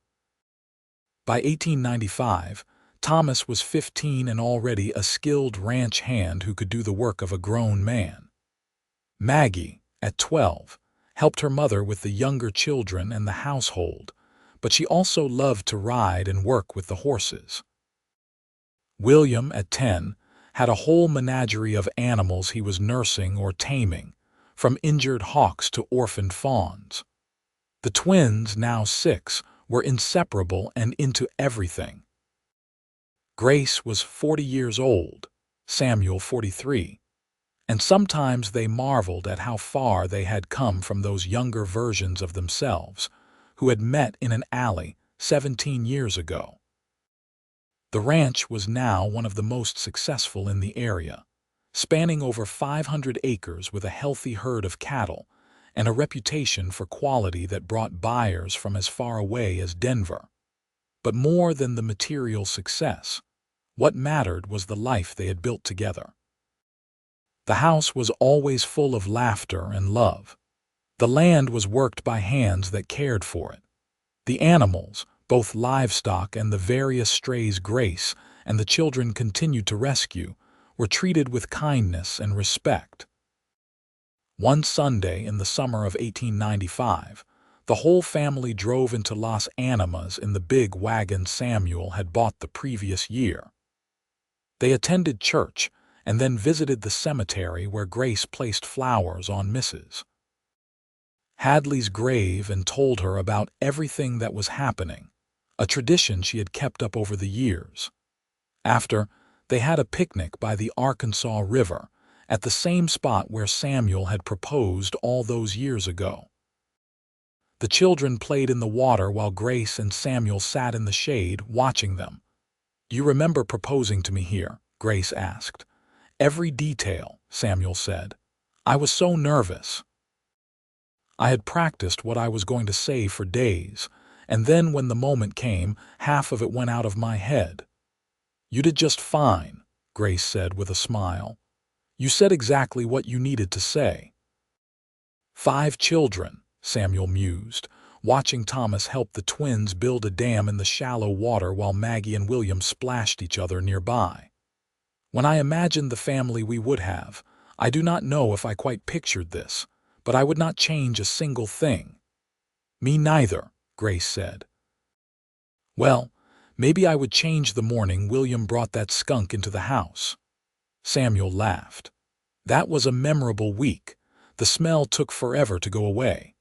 By 1895, Thomas was 15 and already a skilled ranch hand who could do the work of a grown man. Maggie, at 12, helped her mother with the younger children and the household, but she also loved to ride and work with the horses. William, at 10, had a whole menagerie of animals he was nursing or taming, from injured hawks to orphaned fawns. The twins, now 6, were inseparable and into everything. Grace was 40 years old, Samuel 43, and sometimes they marveled at how far they had come from those younger versions of themselves, who had met in an alley 17 years ago. The ranch was now one of the most successful in the area, spanning over 500 acres with a healthy herd of cattle and a reputation for quality that brought buyers from as far away as Denver. But more than the material success, what mattered was the life they had built together. The house was always full of laughter and love. The land was worked by hands that cared for it. The animals, both livestock and the various strays Grace and the children continued to rescue, were treated with kindness and respect. One Sunday in the summer of 1895, the whole family drove into Las Animas in the big wagon Samuel had bought the previous year. They attended church and then visited the cemetery where Grace placed flowers on Mrs. Hadley's grave and told her about everything that was happening, a tradition she had kept up over the years. After, they had a picnic by the Arkansas River, at the same spot where Samuel had proposed all those years ago. The children played in the water while Grace and Samuel sat in the shade watching them. "You remember proposing to me here?" Grace asked. "Every detail," Samuel said. "I was so nervous." I had practiced what I was going to say for days, and then when the moment came, half of it went out of my head. "You did just fine," Grace said with a smile. "You said exactly what you needed to say." 5 children, Samuel mused, watching Thomas help the twins build a dam in the shallow water while Maggie and William splashed each other nearby. When I imagined the family we would have, I do not know if I quite pictured this, but I would not change a single thing. "Me neither," Grace said. "Well, maybe I would change the morning William brought that skunk into the house." Samuel laughed. "That was a memorable week. The smell took forever to go away."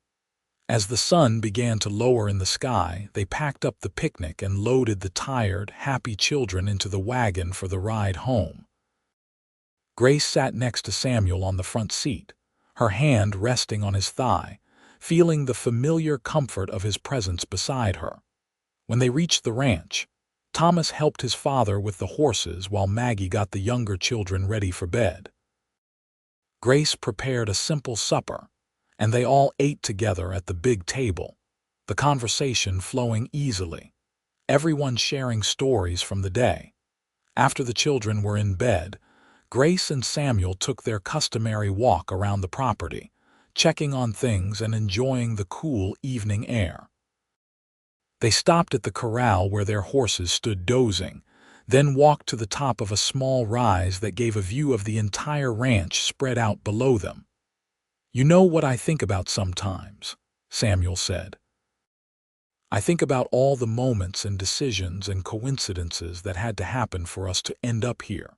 As the sun began to lower in the sky, they packed up the picnic and loaded the tired, happy children into the wagon for the ride home. Grace sat next to Samuel on the front seat, her hand resting on his thigh, feeling the familiar comfort of his presence beside her. When they reached the ranch, Thomas helped his father with the horses while Maggie got the younger children ready for bed. Grace prepared a simple supper, and they all ate together at the big table, the conversation flowing easily, everyone sharing stories from the day. After the children were in bed, Grace and Samuel took their customary walk around the property, checking on things and enjoying the cool evening air. They stopped at the corral where their horses stood dozing, then walked to the top of a small rise that gave a view of the entire ranch spread out below them. "You know what I think about sometimes," Samuel said. "I think about all the moments and decisions and coincidences that had to happen for us to end up here.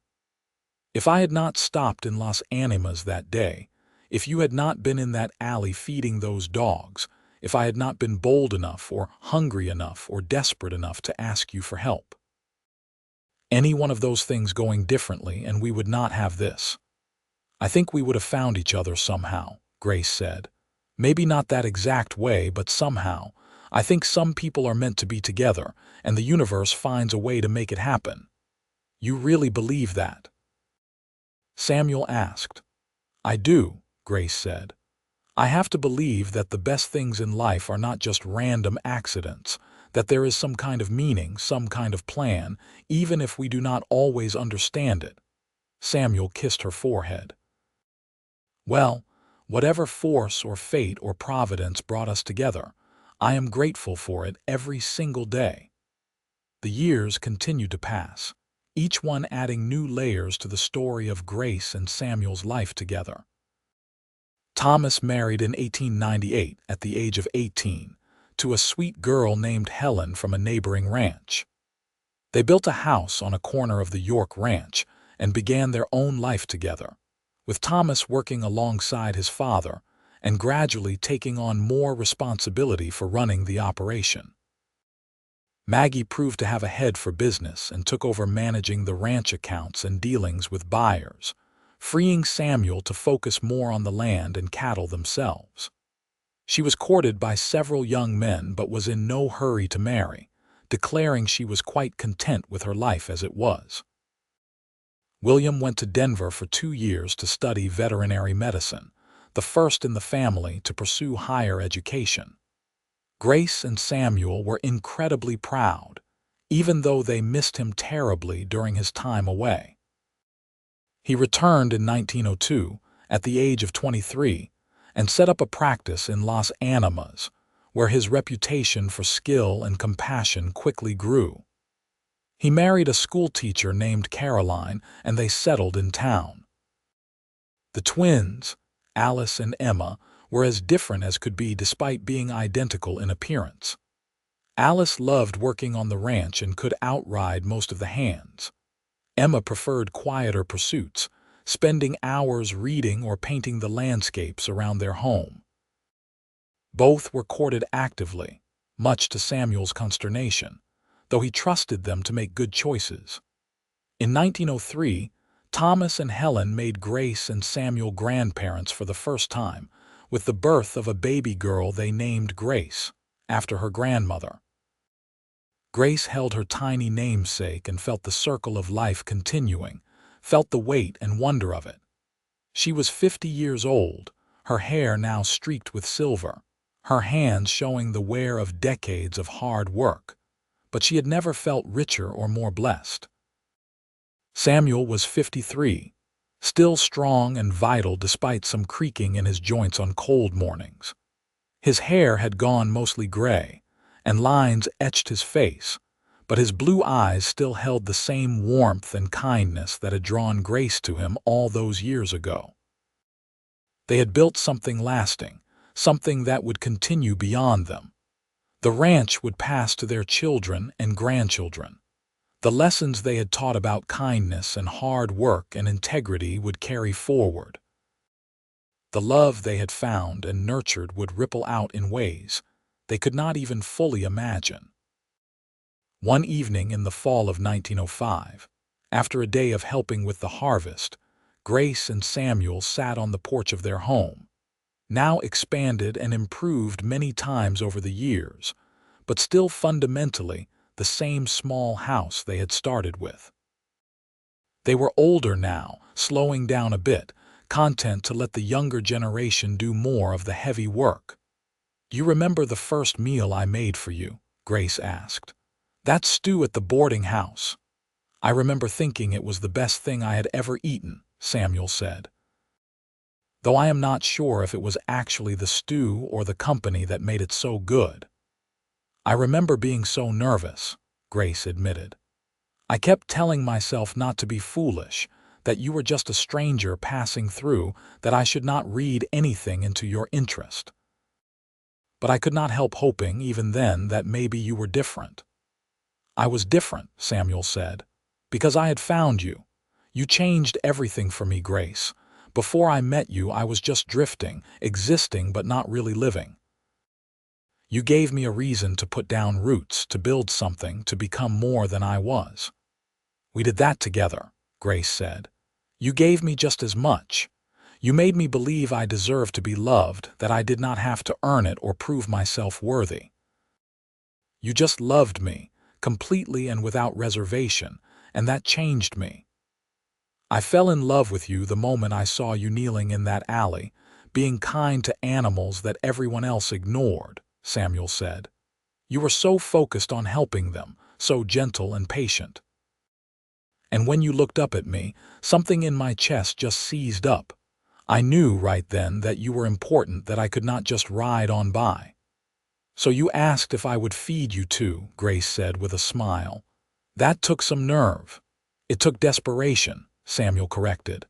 If I had not stopped in Las Animas that day, if you had not been in that alley feeding those dogs, if I had not been bold enough or hungry enough or desperate enough to ask you for help. Any one of those things going differently and we would not have this. I think we would have found each other somehow," Grace said. "Maybe not that exact way, but somehow. I think some people are meant to be together, and the universe finds a way to make it happen." "You really believe that?" Samuel asked. "I do," Grace said. "I have to believe that the best things in life are not just random accidents, that there is some kind of meaning, some kind of plan, even if we do not always understand it." Samuel kissed her forehead. "Well, whatever force or fate or providence brought us together, I am grateful for it every single day." The years continued to pass, each one adding new layers to the story of Grace and Samuel's life together. Thomas married in 1898 at the age of 18 to a sweet girl named Helen from a neighboring ranch. They built a house on a corner of the York Ranch and began their own life together, with Thomas working alongside his father and gradually taking on more responsibility for running the operation. Maggie proved to have a head for business and took over managing the ranch accounts and dealings with buyers, freeing Samuel to focus more on the land and cattle themselves. She was courted by several young men but was in no hurry to marry, declaring she was quite content with her life as it was. William went to Denver for 2 years to study veterinary medicine, the first in the family to pursue higher education. Grace and Samuel were incredibly proud, even though they missed him terribly during his time away. He returned in 1902, at the age of 23, and set up a practice in Las Animas, where his reputation for skill and compassion quickly grew. He married a schoolteacher named Caroline, and they settled in town. The twins, Alice and Emma, were as different as could be despite being identical in appearance. Alice loved working on the ranch and could outride most of the hands. Emma preferred quieter pursuits, spending hours reading or painting the landscapes around their home. Both were courted actively, much to Samuel's consternation, though he trusted them to make good choices. In 1903, Thomas and Helen made Grace and Samuel grandparents for the first time, with the birth of a baby girl they named Grace, after her grandmother. Grace held her tiny namesake and felt the circle of life continuing, felt the weight and wonder of it. She was 50 years old, her hair now streaked with silver, her hands showing the wear of decades of hard work, but she had never felt richer or more blessed. Samuel was 53, still strong and vital despite some creaking in his joints on cold mornings. His hair had gone mostly gray, and lines etched his face, but his blue eyes still held the same warmth and kindness that had drawn Grace to him all those years ago. They had built something lasting, something that would continue beyond them. The ranch would pass to their children and grandchildren. The lessons they had taught about kindness and hard work and integrity would carry forward. The love they had found and nurtured would ripple out in ways they could not even fully imagine. One evening in the fall of 1905, after a day of helping with the harvest, Grace and Samuel sat on the porch of their home, now expanded and improved many times over the years, but still fundamentally the same small house they had started with. They were older now, slowing down a bit, content to let the younger generation do more of the heavy work. "You remember the first meal I made for you?" Grace asked. "That stew at the boarding house. I remember thinking it was the best thing I had ever eaten," Samuel said. "Though I am not sure if it was actually the stew or the company that made it so good." "I remember being so nervous," Grace admitted. "I kept telling myself not to be foolish, that you were just a stranger passing through, that I should not read anything into your interest. But I could not help hoping, even then, that maybe you were different." "I was different," Samuel said, "because I had found you. You changed everything for me, Grace. Before I met you, I was just drifting, existing but not really living. You gave me a reason to put down roots, to build something, to become more than I was." "We did that together," Grace said. "You gave me just as much. You made me believe I deserved to be loved, that I did not have to earn it or prove myself worthy. You just loved me, completely and without reservation, and that changed me. I fell in love with you the moment I saw you kneeling in that alley, being kind to animals that everyone else ignored," Samuel said. "You were so focused on helping them, so gentle and patient. And when you looked up at me, something in my chest just seized up. I knew right then that you were important, that I could not just ride on by." "So you asked if I would feed you too," Grace said with a smile. "That took some nerve." "It took desperation," Samuel corrected.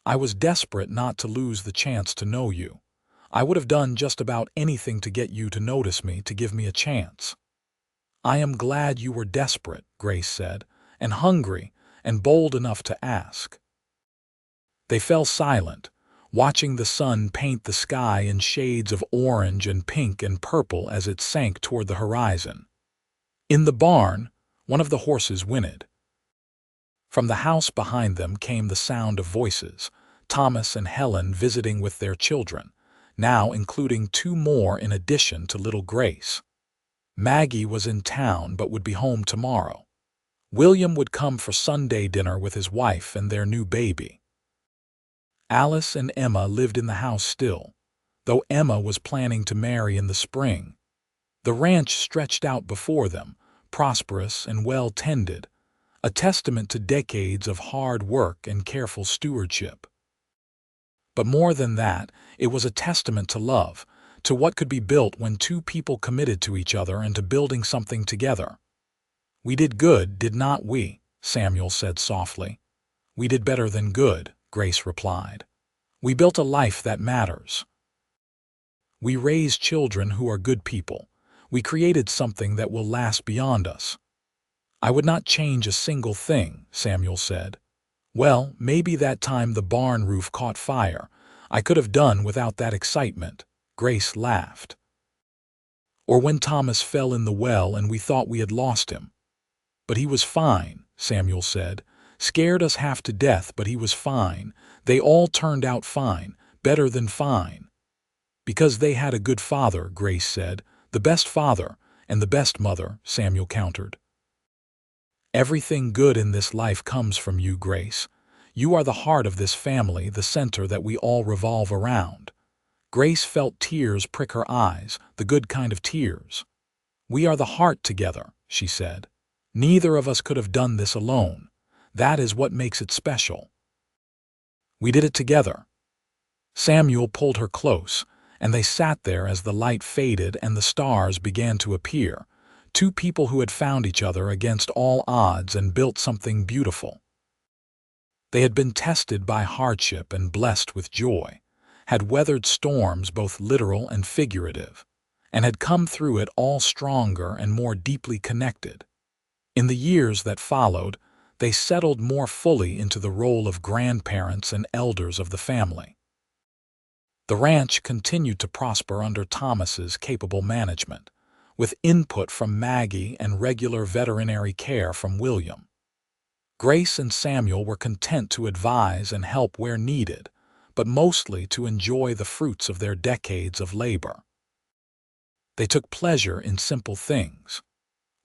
"I was desperate not to lose the chance to know you. I would have done just about anything to get you to notice me, to give me a chance." "I am glad you were desperate," Grace said, "and hungry, and bold enough to ask." They fell silent, watching the sun paint the sky in shades of orange and pink and purple as it sank toward the horizon. In the barn, one of the horses whinnied. From the house behind them came the sound of voices, Thomas and Helen visiting with their children, now including two more in addition to little Grace. Maggie was in town but would be home tomorrow. William would come for Sunday dinner with his wife and their new baby. Alice and Emma lived in the house still, though Emma was planning to marry in the spring. The ranch stretched out before them, prosperous and well-tended, a testament to decades of hard work and careful stewardship. But more than that, it was a testament to love, to what could be built when two people committed to each other and to building something together. "We did good, did not we?" Samuel said softly. "We did better than good," Grace replied. "We built a life that matters. We raised children who are good people. We created something that will last beyond us." "I would not change a single thing," Samuel said. "Well, maybe that time the barn roof caught fire, I could have done without that excitement," Grace laughed. "Or when Thomas fell in the well and we thought we had lost him." "But he was fine," Samuel said. "Scared us half to death, but he was fine. They all turned out fine, better than fine." "Because they had a good father," Grace said. "The best father, and the best mother," Samuel countered. "Everything good in this life comes from you, Grace. You are the heart of this family, the center that we all revolve around." Grace felt tears prick her eyes, the good kind of tears. "We are the heart together," she said. "Neither of us could have done this alone. That is what makes it special. We did it together." Samuel pulled her close, and they sat there as the light faded and the stars began to appear, two people who had found each other against all odds and built something beautiful. They had been tested by hardship and blessed with joy, had weathered storms both literal and figurative, and had come through it all stronger and more deeply connected. In the years that followed, they settled more fully into the role of grandparents and elders of the family. The ranch continued to prosper under Thomas's capable management, with input from Maggie and regular veterinary care from William. Grace and Samuel were content to advise and help where needed, but mostly to enjoy the fruits of their decades of labor. They took pleasure in simple things,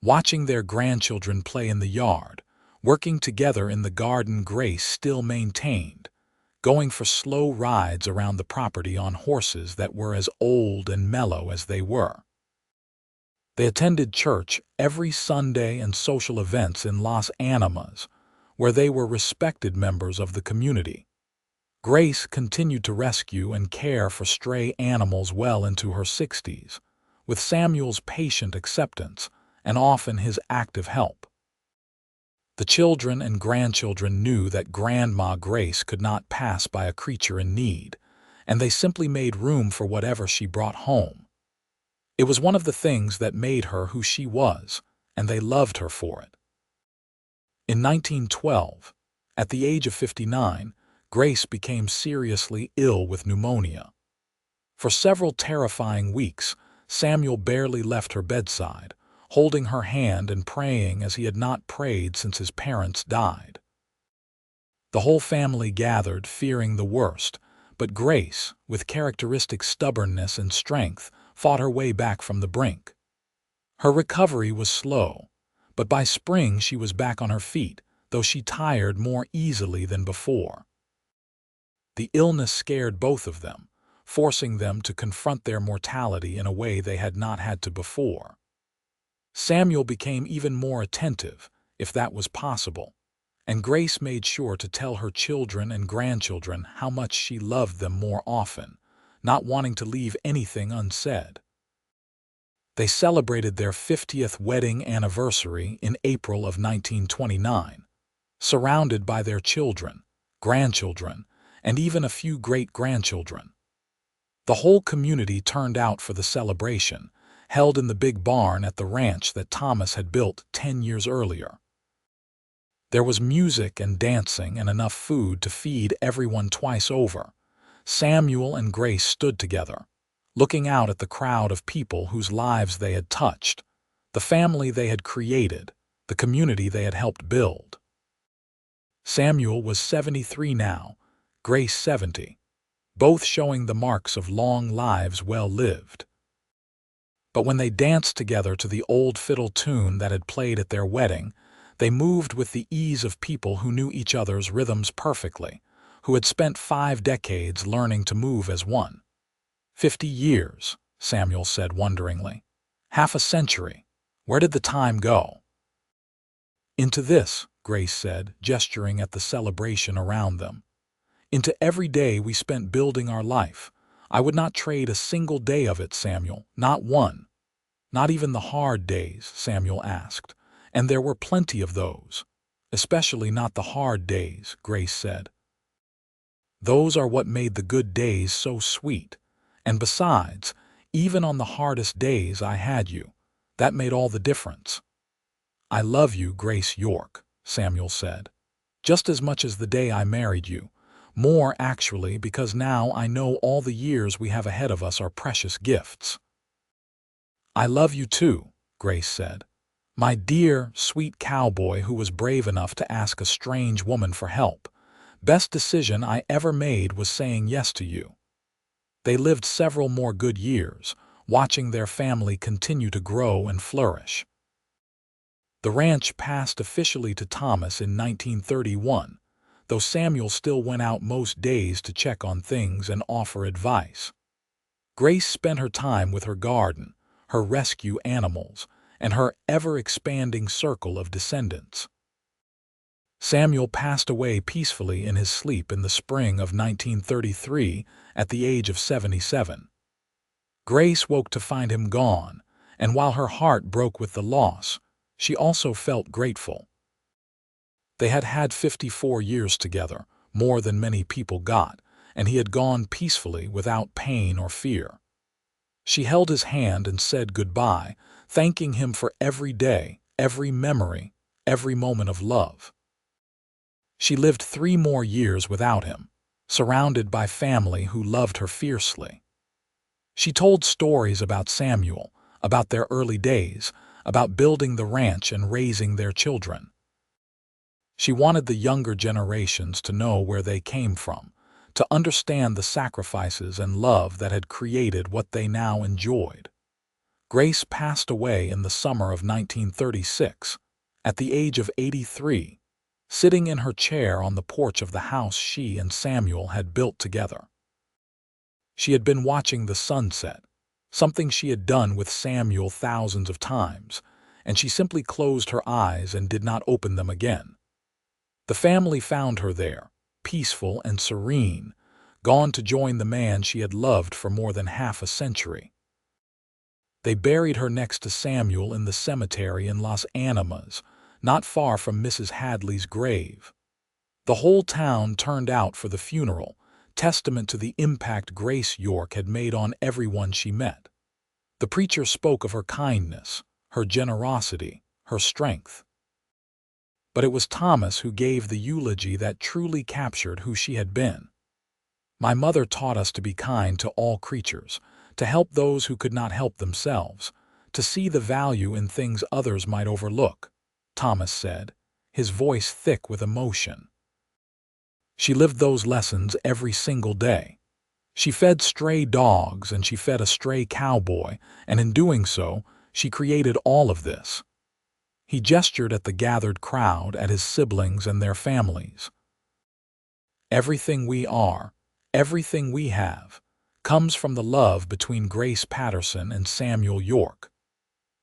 watching their grandchildren play in the yard, working together in the garden Grace still maintained, going for slow rides around the property on horses that were as old and mellow as they were. They attended church every Sunday and social events in Las Animas, where they were respected members of the community. Grace continued to rescue and care for stray animals well into her 60s, with Samuel's patient acceptance and often his active help. The children and grandchildren knew that Grandma Grace could not pass by a creature in need, and they simply made room for whatever she brought home. It was one of the things that made her who she was, and they loved her for it. In 1912, at the age of 59, Grace became seriously ill with pneumonia. For several terrifying weeks, Samuel barely left her bedside, holding her hand and praying as he had not prayed since his parents died. The whole family gathered, fearing the worst, but Grace, with characteristic stubbornness and strength, fought her way back from the brink. Her recovery was slow, but by spring she was back on her feet, though she tired more easily than before. The illness scared both of them, forcing them to confront their mortality in a way they had not had to before. Samuel became even more attentive, if that was possible, and Grace made sure to tell her children and grandchildren how much she loved them more often, not wanting to leave anything unsaid. They celebrated their 50th wedding anniversary in April of 1929, surrounded by their children, grandchildren, and even a few great-grandchildren. The whole community turned out for the celebration, held in the big barn at the ranch that Thomas had built 10 years earlier. There was music and dancing and enough food to feed everyone twice over. Samuel and Grace stood together, looking out at the crowd of people whose lives they had touched, the family they had created, the community they had helped build. Samuel was 73 now, Grace 70, both showing the marks of long lives well lived. But when they danced together to the old fiddle tune that had played at their wedding, they moved with the ease of people who knew each other's rhythms perfectly, who had spent 5 decades learning to move as one. 50 years, Samuel said wonderingly. Half a century. Where did the time go? Into this, Grace said, gesturing at the celebration around them. Into every day we spent building our life. I would not trade a single day of it, Samuel, not one. Not even the hard days, Samuel asked, and there were plenty of those. Especially not the hard days, Grace said. Those are what made the good days so sweet. And besides, even on the hardest days I had you. That made all the difference. I love you, Grace York, Samuel said. Just as much as the day I married you. More, actually, because now I know all the years we have ahead of us are precious gifts. I love you too, Grace said. My dear, sweet cowboy who was brave enough to ask a strange woman for help. Best decision I ever made was saying yes to you. They lived several more good years, watching their family continue to grow and flourish. The ranch passed officially to Thomas in 1931, though Samuel still went out most days to check on things and offer advice. Grace spent her time with her garden, her rescue animals, and her ever-expanding circle of descendants. Samuel passed away peacefully in his sleep in the spring of 1933 at the age of 77. Grace woke to find him gone, and while her heart broke with the loss, she also felt grateful. They had had 54 years together, more than many people got, and he had gone peacefully without pain or fear. She held his hand and said goodbye, thanking him for every day, every memory, every moment of love. She lived 3 more years without him, surrounded by family who loved her fiercely. She told stories about Samuel, about their early days, about building the ranch and raising their children. She wanted the younger generations to know where they came from, to understand the sacrifices and love that had created what they now enjoyed. Grace passed away in the summer of 1936, at the age of 83, sitting in her chair on the porch of the house she and Samuel had built together. She had been watching the sunset, something she had done with Samuel thousands of times, and she simply closed her eyes and did not open them again. The family found her there, peaceful and serene, gone to join the man she had loved for more than half a century. They buried her next to Samuel in the cemetery in Las Animas, not far from Mrs. Hadley's grave. The whole town turned out for the funeral, testament to the impact Grace York had made on everyone she met. The preacher spoke of her kindness, her generosity, her strength. But it was Thomas who gave the eulogy that truly captured who she had been. "My mother taught us to be kind to all creatures, to help those who could not help themselves, to see the value in things others might overlook," Thomas said, his voice thick with emotion. She lived those lessons every single day. She fed stray dogs and she fed a stray cowboy, and in doing so, she created all of this. He gestured at the gathered crowd, at his siblings and their families. Everything we are, everything we have, comes from the love between Grace Patterson and Samuel York.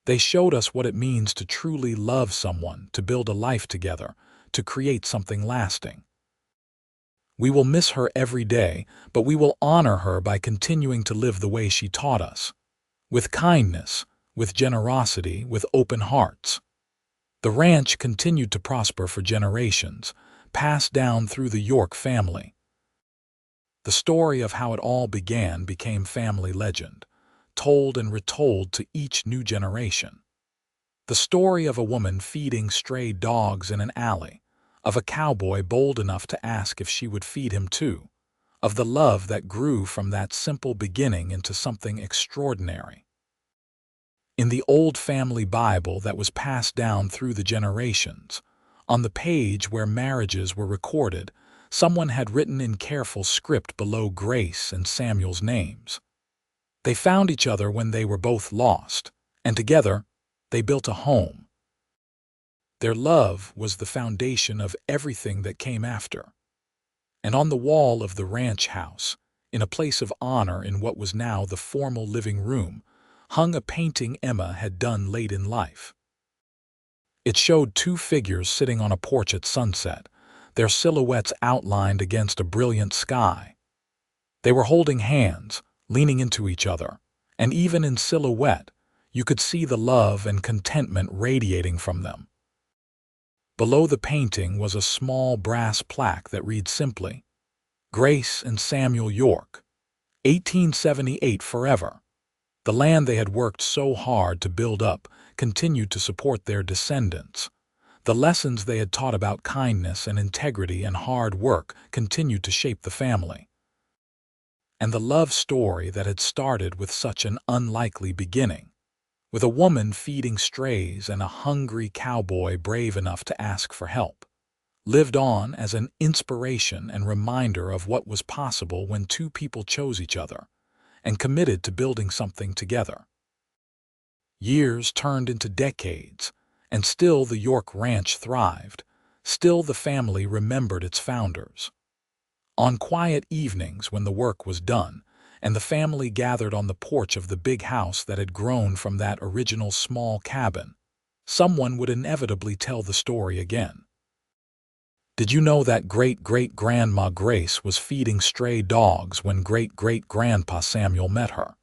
They showed us what it means to truly love someone, to build a life together, to create something lasting. We will miss her every day, but we will honor her by continuing to live the way she taught us, with kindness, with generosity, with open hearts. The ranch continued to prosper for generations, passed down through the York family. The story of how it all began became family legend, told and retold to each new generation. The story of a woman feeding stray dogs in an alley, of a cowboy bold enough to ask if she would feed him too, of the love that grew from that simple beginning into something extraordinary. In the old family Bible that was passed down through the generations, on the page where marriages were recorded, someone had written in careful script below Grace and Samuel's names. They found each other when they were both lost, and together they built a home. Their love was the foundation of everything that came after. And on the wall of the ranch house, in a place of honor in what was now the formal living room, hung a painting Emma had done late in life. It showed 2 figures sitting on a porch at sunset, their silhouettes outlined against a brilliant sky. They were holding hands, leaning into each other, and even in silhouette, you could see the love and contentment radiating from them. Below the painting was a small brass plaque that read simply, "Grace and Samuel York, 1878 forever." The land they had worked so hard to build up continued to support their descendants. The lessons they had taught about kindness and integrity and hard work continued to shape the family. And the love story that had started with such an unlikely beginning, with a woman feeding strays and a hungry cowboy brave enough to ask for help, lived on as an inspiration and reminder of what was possible when 2 people chose each other and committed to building something together. Years turned into decades, and still the York Ranch thrived, still the family remembered its founders. On quiet evenings when the work was done, and the family gathered on the porch of the big house that had grown from that original small cabin, someone would inevitably tell the story again. Did you know that great-great-grandma Grace was feeding stray dogs when great-great-grandpa Samuel met her?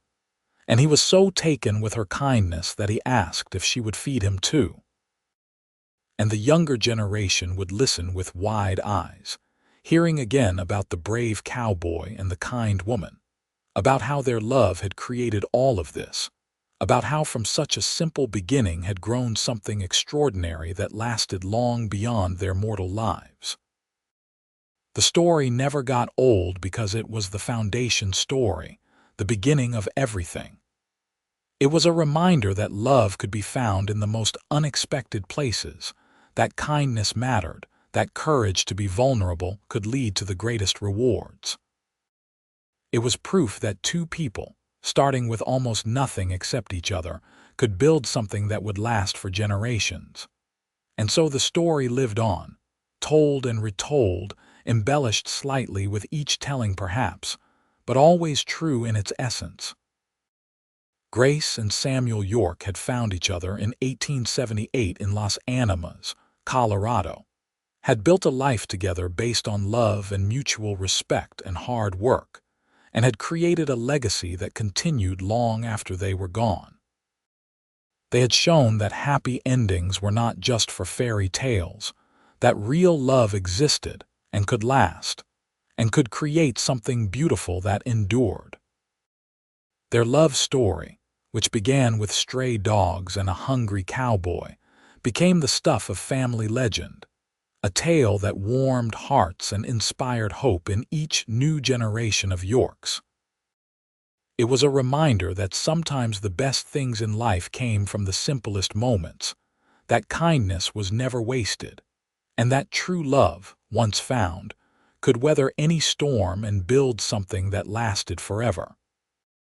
And he was so taken with her kindness that he asked if she would feed him too. And the younger generation would listen with wide eyes, hearing again about the brave cowboy and the kind woman, about how their love had created all of this, about how from such a simple beginning had grown something extraordinary that lasted long beyond their mortal lives. The story never got old because it was the foundation story, the beginning of everything. It was a reminder that love could be found in the most unexpected places, that kindness mattered, that courage to be vulnerable could lead to the greatest rewards. It was proof that two people, starting with almost nothing except each other, could build something that would last for generations. And so the story lived on, told and retold, embellished slightly with each telling perhaps, but always true in its essence. Grace and Samuel York had found each other in 1878 in Los Animas, Colorado, had built a life together based on love and mutual respect and hard work, and had created a legacy that continued long after they were gone. They had shown that happy endings were not just for fairy tales, that real love existed and could last, and could create something beautiful that endured. Their love story, which began with stray dogs and a hungry cowboy, became the stuff of family legend, a tale that warmed hearts and inspired hope in each new generation of Yorks. It was a reminder that sometimes the best things in life came from the simplest moments, that kindness was never wasted, and that true love, once found, could weather any storm and build something that lasted forever.